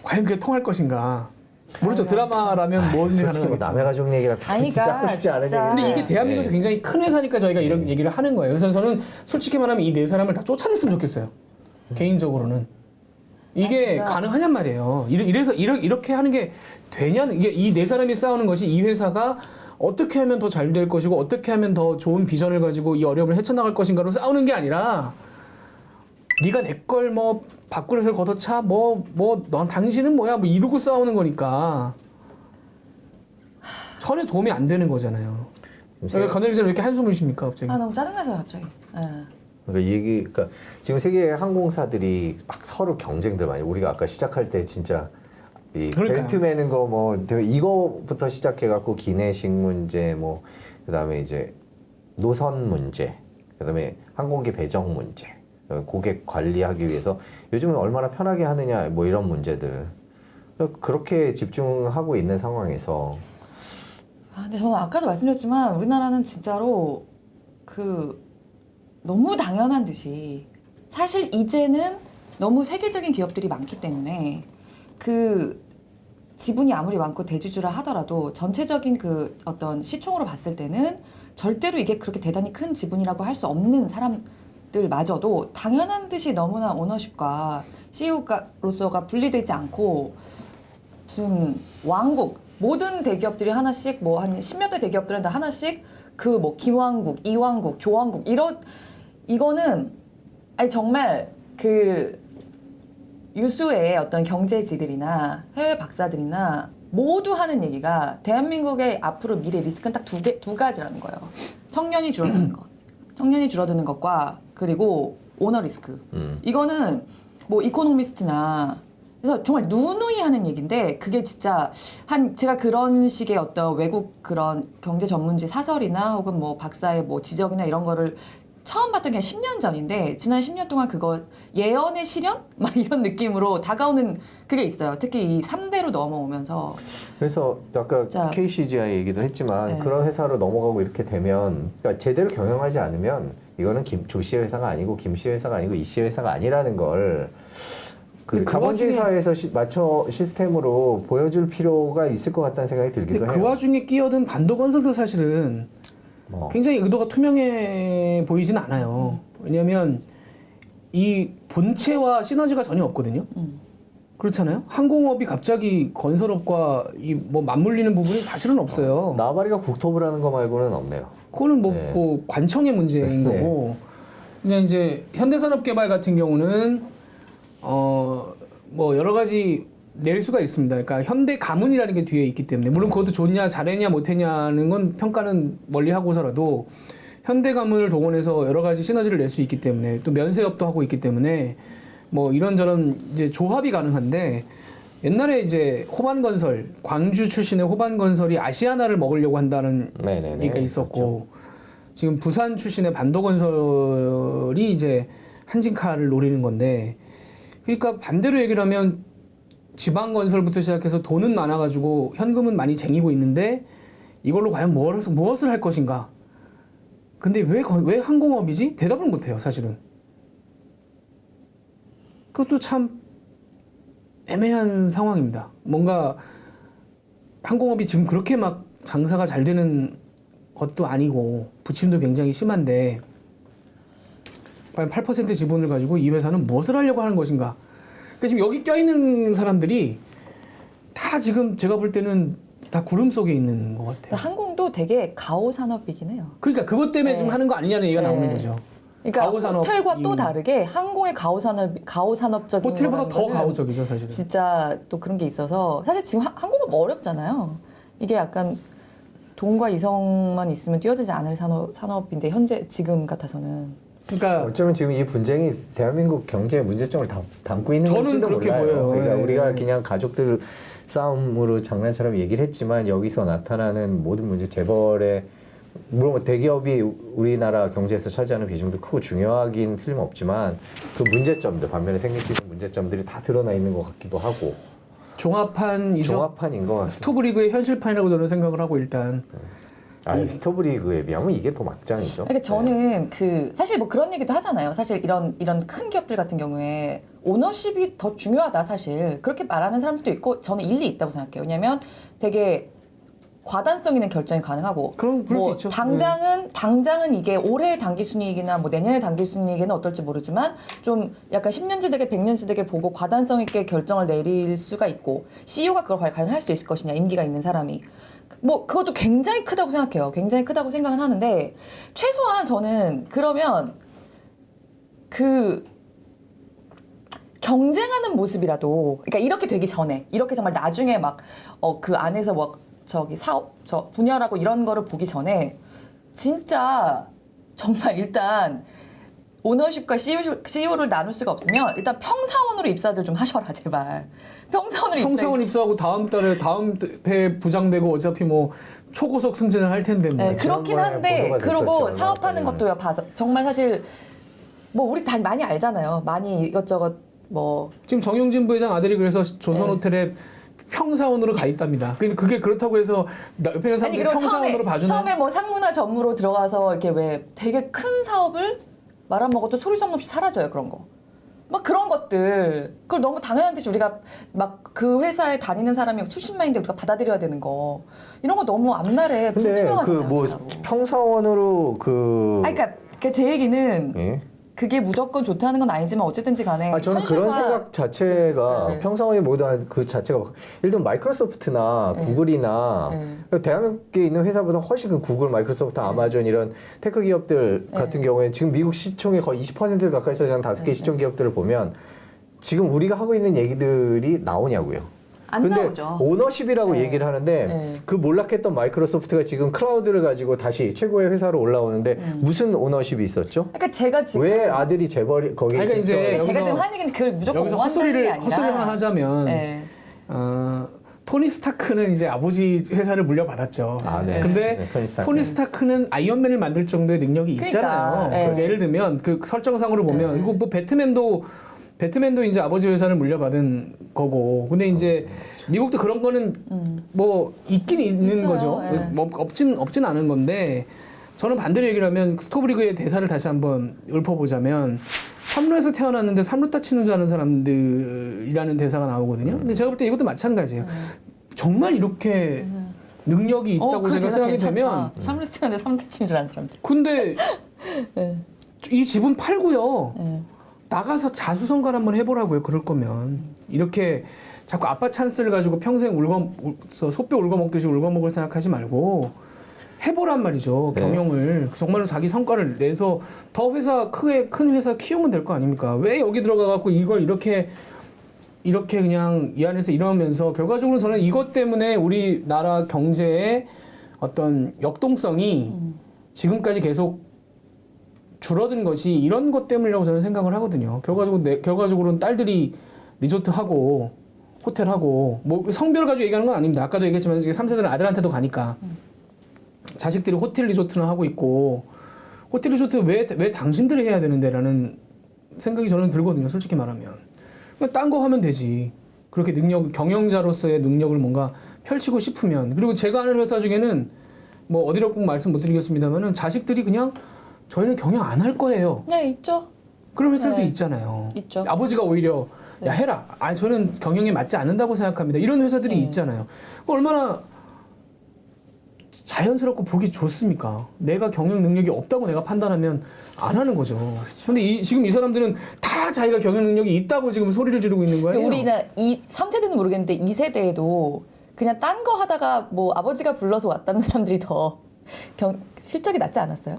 과연 그게 통할 것인가? 모르죠. 드라마라면 뭐든지 솔직히 뭐 가능하겠죠. 남의 가족 얘기라 아니, 진짜 그러니까 하고 싶지 않은 진짜. 얘기. 근데 이게 대한민국에서 굉장히 큰 회사니까 저희가 이런 얘기를 하는 거예요. 그래서 저는 솔직히 말하면 이 네 사람을 다 쫓아냈으면 좋겠어요. 개인적으로는. 이게 진짜. 가능하냔 말이에요. 이래서 이렇게 하는 게 되냐는 이게 이 네 사람이 싸우는 것이 이 회사가 어떻게 하면 더 잘 될 것이고 어떻게 하면 더 좋은 비전을 가지고 이 어려움을 헤쳐나갈 것인가로 싸우는 게 아니라 네가 내 걸 뭐 밥그릇을 걷어차 넌 당신은 뭐야 뭐 이러고 싸우는 거니까 전혀 도움이 안 되는 거잖아요. 그러니까 건너기 전에 왜 이렇게 한숨을 쉽니까 갑자기? 아 너무 짜증나서 갑자기. 예. 그러니까 그러니까 지금 세계 항공사들이 막 서로 경쟁들 많이. 우리가 아까 시작할 때 진짜 이 그러니까요. 벨트 매는 거 뭐 이거부터 시작해갖고 기내식 문제 뭐 그다음에 이제 노선 문제 그다음에 항공기 배정 문제 고객 관리하기 위해서 요즘은 얼마나 편하게 하느냐 뭐 이런 문제들 그렇게 집중하고 있는 상황에서 아, 근데 저는 아까도 말씀드렸지만 우리나라는 진짜로 그 너무 당연한 듯이 사실 이제는 너무 세계적인 기업들이 많기 때문에 그 지분이 아무리 많고 대주주라 하더라도 전체적인 그 어떤 시총으로 봤을 때는 절대로 이게 그렇게 대단히 큰 지분이라고 할 수 없는 대기업들마저도 당연한 듯이 너무나 오너십과 CEO로서가 분리되어 있지 않고 무슨 왕국 모든 대기업들이 하나씩 뭐 한 10몇 대 대기업들은 다 하나씩 그 뭐 김왕국, 이왕국, 조왕국 이거는 아니 정말 그 유수의 어떤 경제지들이나 해외 박사들이나 모두 하는 얘기가 대한민국의 앞으로 미래 리스크는 딱 두 가지라는 거예요. 청년이 줄어드는 것. 청년이 줄어드는 것과 그리고 오너 리스크. 이거는 뭐 이코노미스트나 그래서 정말 누누이 하는 얘기인데 그게 진짜 제가 그런 식의 어떤 외국 그런 경제 전문지 사설이나 혹은 뭐 박사의 뭐 지적이나 이런 거를 처음 봤던 게 10년 전인데 지난 10년 동안 그거 예언의 실현? 막 이런 느낌으로 다가오는 그게 있어요. 특히 이 3대로 넘어오면서 그래서 아까 진짜. KCGI 얘기도 했지만 네. 그런 회사로 넘어가고 이렇게 되면 그러니까 제대로 경영하지 않으면 이거는 조 씨의 회사가 아니고 김 씨의 회사가 아니고 이 씨의 회사가 아니라는 걸 그 자본주의 사회에서 맞춰 시스템으로 보여줄 필요가 있을 것 같다는 생각이 들기도 해요. 그 와중에 끼어든 반도건설도 사실은 굉장히 의도가 투명해 보이진 않아요. 왜냐하면 이 본체와 시너지가 전혀 없거든요. 그렇잖아요. 항공업이 갑자기 건설업과 이 뭐 맞물리는 부분이 사실은 없어요. 나바리가 국토부를 하는 거 말고는 없네요. 그거는 뭐, 네. 뭐 관청의 문제인 네. 거고. 그냥 이제 현대산업개발 같은 경우는 뭐 여러 가지 낼 수가 있습니다. 그러니까 현대 가문이라는 게 뒤에 있기 때문에 물론 그것도 좋냐 잘했냐 못했냐는 건 평가는 멀리 하고서라도 현대 가문을 동원해서 여러 가지 시너지를 낼 수 있기 때문에 또 면세업도 하고 있기 때문에 뭐 이런저런 이제 조합이 가능한데 옛날에 이제 호반건설 광주 출신의 호반건설이 아시아나를 먹으려고 한다는 네네네. 얘기가 있었고 그렇죠. 지금 부산 출신의 반도건설이 이제 한진카를 노리는 건데 그러니까 반대로 얘기를 하면 지방건설부터 시작해서 돈은 많아가지고 현금은 많이 쟁이고 있는데 이걸로 과연 무엇을 할 것인가? 근데 왜 항공업이지? 대답을 못해요, 사실은. 그것도 참 애매한 상황입니다. 뭔가 항공업이 지금 그렇게 막 장사가 잘 되는 것도 아니고 부침도 굉장히 심한데 과연 8% 지분을 가지고 이 회사는 무엇을 하려고 하는 것인가? 그러니까 지금 여기 껴있는 사람들이 다 지금 제가 볼 때는 다 구름 속에 있는 것 같아요. 항공도 되게 가오 산업이긴 해요. 그러니까 그것 때문에 네. 지금 하는 거 아니냐는 얘기가 네. 나오는 거죠. 그러니까 가오산업 호텔과 또 다르게 항공의 가오산업적인 호텔보다 더 거라는 거는 가오적이죠, 사실은. 진짜 또 그런 게 있어서 사실 지금 항공업 어렵잖아요. 이게 약간 돈과 이성만 있으면 뛰어들지 않을 산업인데 현재 지금 같아서는 그러니까 어쩌면 지금 이 분쟁이 대한민국 경제의 문제점을 담고 있는 저는 걸지도 그렇게 몰라요. 보여요. 그러니까 네. 우리가 그냥 가족들 싸움으로 장난처럼 얘기를 했지만 여기서 나타나는 모든 문제 재벌의 물론 뭐 대기업이 우리나라 경제에서 차지하는 비중도 크고 중요하긴 틀림없지만 그 문제점들 반면에 생길 수 있는 문제점들이 다 드러나 있는 것 같기도 하고 종합판이죠. 종합판인 것 같습니다. 스토브리그의 현실판이라고 저는 생각을 하고 일단 스토브리그에 비하면 이게 더 막장이죠. 그러니까 저는 사실 뭐 그런 얘기도 하잖아요. 사실 이런 큰 기업들 같은 경우에 오너십이 더 중요하다 사실 그렇게 말하는 사람들도 있고 저는 일리 있다고 생각해요. 왜냐하면 되게 과단성 있는 결정이 가능하고 그럴 수 있죠. 당장은 이게 올해 단기 순이익이나 뭐 내년에 단기 순이익에는 어떨지 모르지만 좀 약간 10년지대계 100년지대계 보고 과단성 있게 결정을 내릴 수가 있고 CEO가 그걸 과연 할 수 있을 것이냐 임기가 있는 사람이 뭐 그것도 굉장히 크다고 생각해요. 굉장히 크다고 생각은 하는데 최소한 저는 그러면 경쟁하는 모습이라도 그러니까 이렇게 되기 전에 이렇게 정말 나중에 막 그 안에서 뭐 사업 분열하고 이런 거를 보기 전에 진짜 정말 일단 오너십과 CEO를 나눌 수가 없으면 일단 평사원으로 입사들 좀 하셔라 제발. 평사원 입사하고 다음 해 부장되고 어차피 뭐 초고속 승진을 할 텐데 뭐. 네, 그렇긴 한데 보도가 그러고 됐었죠, 사업하는 얼마 것도 봐서 정말 사실 뭐 우리 다 많이 알잖아요. 많이 이것저것 뭐 지금 정용진 부회장 아들이 그래서 조선호텔에 평사원으로 가 있답니다. 근데 그게 그렇다고 해서 옆에 있는 사람들이 평사원으로 봐주나요? 처음에 뭐 상무나 전무로 들어가서 이렇게 왜 되게 큰 사업을 말 안 먹어도 소리 소문 없이 사라져요 그런 거. 막 그런 것들 그걸 너무 당연한 듯이 우리가 막 그 회사에 다니는 사람이 수십만인데 우리가 받아들여야 되는 거 이런 거 너무 앞날에 근데 불투명하잖아요. 뭐 진짜로. 평사원으로 그러니까 제 얘기는 예? 그게 무조건 좋다는 건 아니지만 어쨌든지 간에 저는 그런 현실화- 생각 자체가 네. 평상의 모든 그 자체가 예를 들면 마이크로소프트나 네. 구글이나 네. 대한민국에 있는 회사보다 훨씬 그 구글, 마이크로소프트, 아마존 이런 테크 기업들 네. 같은 경우에 지금 미국 시총의 거의 20%를 가까이 차지하는 5개 네. 시총 기업들을 보면 지금 우리가 하고 있는 얘기들이 나오냐고요. 안 근데 나오죠. 오너십이라고 네. 얘기를 하는데 네. 그 몰락했던 마이크로소프트가 지금 클라우드를 가지고 다시 최고의 회사로 올라오는데 무슨 오너십이 있었죠? 그러니까 제가 지금 왜 아들이 재벌이 거기에 그러니까 이제 제가 여기서- 지금 하는 얘기는 그걸 무조건 여기서 옹호한다는 게 아니라 헛소리를 하나 하자면 네. 토니 스타크는 이제 아버지 회사를 물려받았죠. 네. 근데 네, 토니 스타크. 토니 스타크는 아이언맨을 만들 정도의 능력이 그러니까, 있잖아요. 네. 그러니까 예를 들면 그 설정상으로 보면 이거 뭐 배트맨도 이제 아버지 회사를 물려받은 거고. 근데 이제 미국도 그런 거는 뭐 있긴 있는 있어요. 거죠. 예. 뭐 없진 않은 건데 저는 반대로 얘기를 하면 스토브리그의 대사를 다시 한번 읊어보자면 삼루에서 태어났는데 삼루 따치는 줄 아는 사람들이라는 대사가 나오거든요. 근데 제가 볼 때 이것도 마찬가지예요. 정말 이렇게 능력이 있다고 그 제가 대사 생각이 괜찮다. 되면 삼루스티한테 삼대치는 줄 아는 사람들. 근데 네. 이 집은 팔고요. 네. 나가서 자수성가 한번 해보라고요. 그럴 거면 이렇게 자꾸 아빠 찬스를 가지고 평생 소뼈 울거먹듯이 울거먹을 생각하지 말고 해보란 말이죠. 네. 경영을 정말로 자기 성과를 내서 더 큰 회사 키우면 될 거 아닙니까? 왜 여기 들어가갖고 이걸 이렇게 그냥 이 안에서 이러면서 결과적으로 저는 이것 때문에 우리나라 경제의 어떤 역동성이 지금까지 계속 줄어든 것이 이런 것 때문이라고 저는 생각을 하거든요. 결과적으로는 딸들이 리조트하고 호텔하고 뭐 성별 가지고 얘기하는 건 아닙니다. 아까도 얘기했지만 3세들은 아들한테도 가니까 자식들이 호텔 리조트는 하고 있고 호텔 리조트 왜 당신들이 해야 되는데라는 생각이 저는 들거든요. 솔직히 말하면 딴 거 하면 되지. 그렇게 경영자로서의 능력을 뭔가 펼치고 싶으면. 그리고 제가 아는 회사 중에는 뭐 어디라고 꼭 말씀 못 드리겠습니다만은 자식들이 그냥 저희는 경영 안 할 거예요. 네, 있죠. 그런 회사들도 네. 있잖아요. 있죠. 아버지가 오히려 야 해라. 저는 경영에 맞지 않는다고 생각합니다. 이런 회사들이 네. 있잖아요. 얼마나 자연스럽고 보기 좋습니까? 내가 경영 능력이 없다고 내가 판단하면 안 하는 거죠. 근데 지금 이 사람들은 다 자기가 경영 능력이 있다고 지금 소리를 지르고 있는 거예요. 우리는 3세대는 모르겠는데 2세대에도 그냥 딴 거 하다가 뭐 아버지가 불러서 왔다는 사람들이 더 실적이 낫지 않았어요?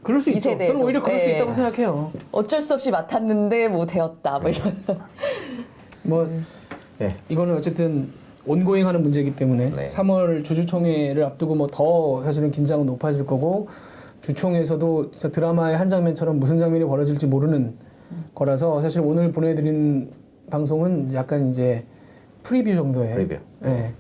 그럴 수 이 있죠. 세대에도. 저는 오히려 그럴 수도 네. 있다고 생각해요. 어쩔 수 없이 맡았는데 뭐 되었다 뭐 이런. 뭐 네. 이거는 어쨌든 온고잉하는 문제이기 때문에 네. 3월 주주총회를 앞두고 뭐 더 사실은 긴장은 높아질 거고 주총에서도 진짜 드라마의 한 장면처럼 무슨 장면이 벌어질지 모르는 거라서 사실 오늘 보내드린 방송은 약간 이제 프리뷰 정도의 프리뷰. 네.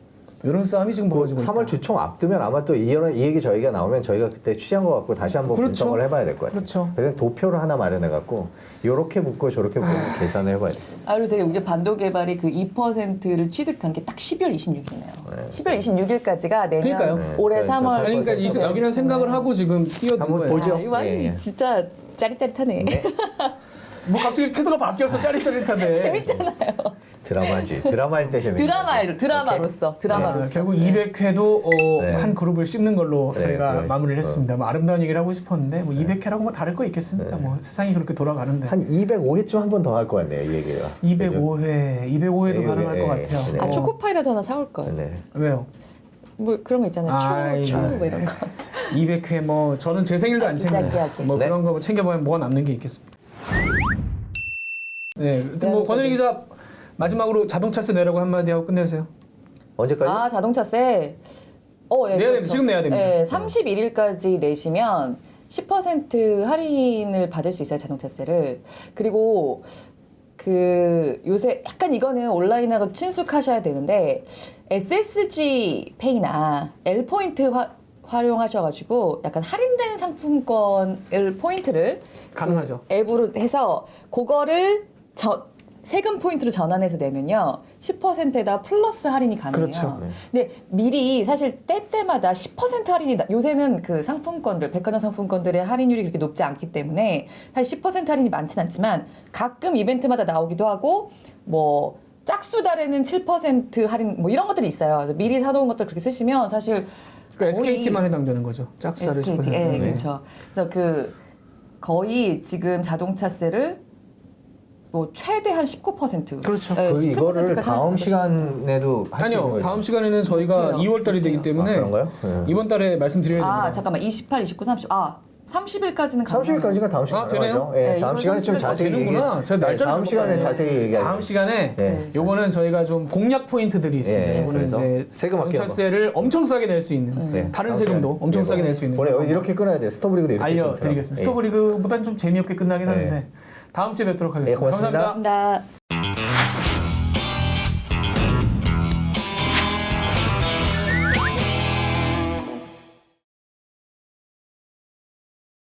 이런 싸움이 지금 벌어지고 3월 있다. 주총 앞두면 아마 또 이 얘기 저희가 나오면 저희가 그때 취재한 것 같고 다시 한번 그렇죠. 분석을 해봐야 될 것 같아요. 그렇죠. 그래서 도표를 하나 마련해갖고 이렇게 묶고 저렇게 묶고 계산을 해봐야 돼요. 그리고 되게 우리 반도 개발이 그 2%를 취득한 게 딱 12월 26일이네요. 12월 26일까지가 내년 그러니까요. 네. 올해 그러니까 3월. 아니 그러니까 여기는 생각을 하고 지금 뛰어든 한번 거예요. 보죠. 이거 예, 예. 진짜 짜릿짜릿하네. 뭐 갑자기 태도가 바뀌었어 짜릿짜릿한데. 재밌잖아요. 드라마지. 드라마일 때 재밌는 드라마로서. 네, 결국 200회도 네. 한 그룹을 씹는 걸로 네, 저희가 네. 마무리를 했습니다. 뭐 아름다운 얘기를 하고 싶었는데 뭐 200회라고 뭐 다를 거 있겠습니까? 뭐 세상이 그렇게 돌아가는데. 한 205회쯤 한 번 더 할 것 같네요, 이 얘기가. 205회도 네, 가능할 네, 것 네. 같아요. 네. 아 초코파이라도 하나 사올 걸. 네. 왜요? 뭐 그런 거 있잖아요. 아이, 추 뭐 이런 거. 200회 뭐 저는 제 생일도 안 챙겨요. 기자기하게. 뭐 네. 그런 거 챙겨보면 뭐가 남는 게 있겠습니까? 네, 하여튼 뭐 네, 권은희 기자 마지막으로 자동차세 내라고 한마디 하고 끝내세요. 언제까지? 아 자동차세. 예, 내야 됩니다. 지금 내야 됩니다. 예, 31일까지 내시면 10% 할인을 받을 수 있어요 자동차세를. 그리고 그 요새 약간 이거는 온라인하고 친숙하셔야 되는데 SSG 페이나 L 포인트 활용하셔가지고 약간 할인된 상품권을 포인트를 가능하죠. 그 앱으로 해서 그거를 세금 포인트로 전환해서 내면요 10%에다 플러스 할인이 가능해요. 그렇죠. 네. 근데 미리 사실 때때마다 10% 할인이 요새는 그 상품권들 백화점 상품권들의 할인율이 그렇게 높지 않기 때문에 사실 10% 할인이 많진 않지만 가끔 이벤트마다 나오기도 하고 뭐 짝수 달에는 7% 할인 뭐 이런 것들이 있어요. 그래서 미리 사놓은 것들 그렇게 쓰시면 사실 그러니까 SKT만 해당되는 거죠. 짝수다를 SKT, 10%. 예, 그렇죠. 그래서 거의 지금 자동차세를 뭐 최대 한 19%. 그렇죠. 네, 이거를 17%까지 다음 시간에도 할 수 있는 아니요, 거죠? 다음 시간에는 저희가 못해요. 2월 달이 되기 못해요. 때문에 그런가요? 네. 이번 달에 말씀드려야 됩니다. 아 잠깐만 28, 29, 30. 30일까지는 30일까지가 다음 시간 되네요? 예, 네, 다음 1월 시간에 좀 30일 자세히 되는구나. 제가 날짜를 다음 잘못 시간에 봤네요. 자세히 얘기하죠. 다음 시간에 예. 요거는 저희가 좀 공략 포인트들이 있습니다. 예, 이거는 그래서 이제 세금 아껴 자동차세를 엄청 싸게 낼 수 있는 네, 다른 다음 세금도 시간에. 엄청 예, 싸게 낼 수 있는 오늘 이렇게 끊어야 돼요. 스토브리그도 이렇게 알려드리겠습니다. 끊더라고요. 스토브리그보다는 좀 재미없게 끝나긴 예. 하는데 다음 주에 뵙도록 하겠습니다. 예, 고맙습니다. 감사합니다. 고맙습니다.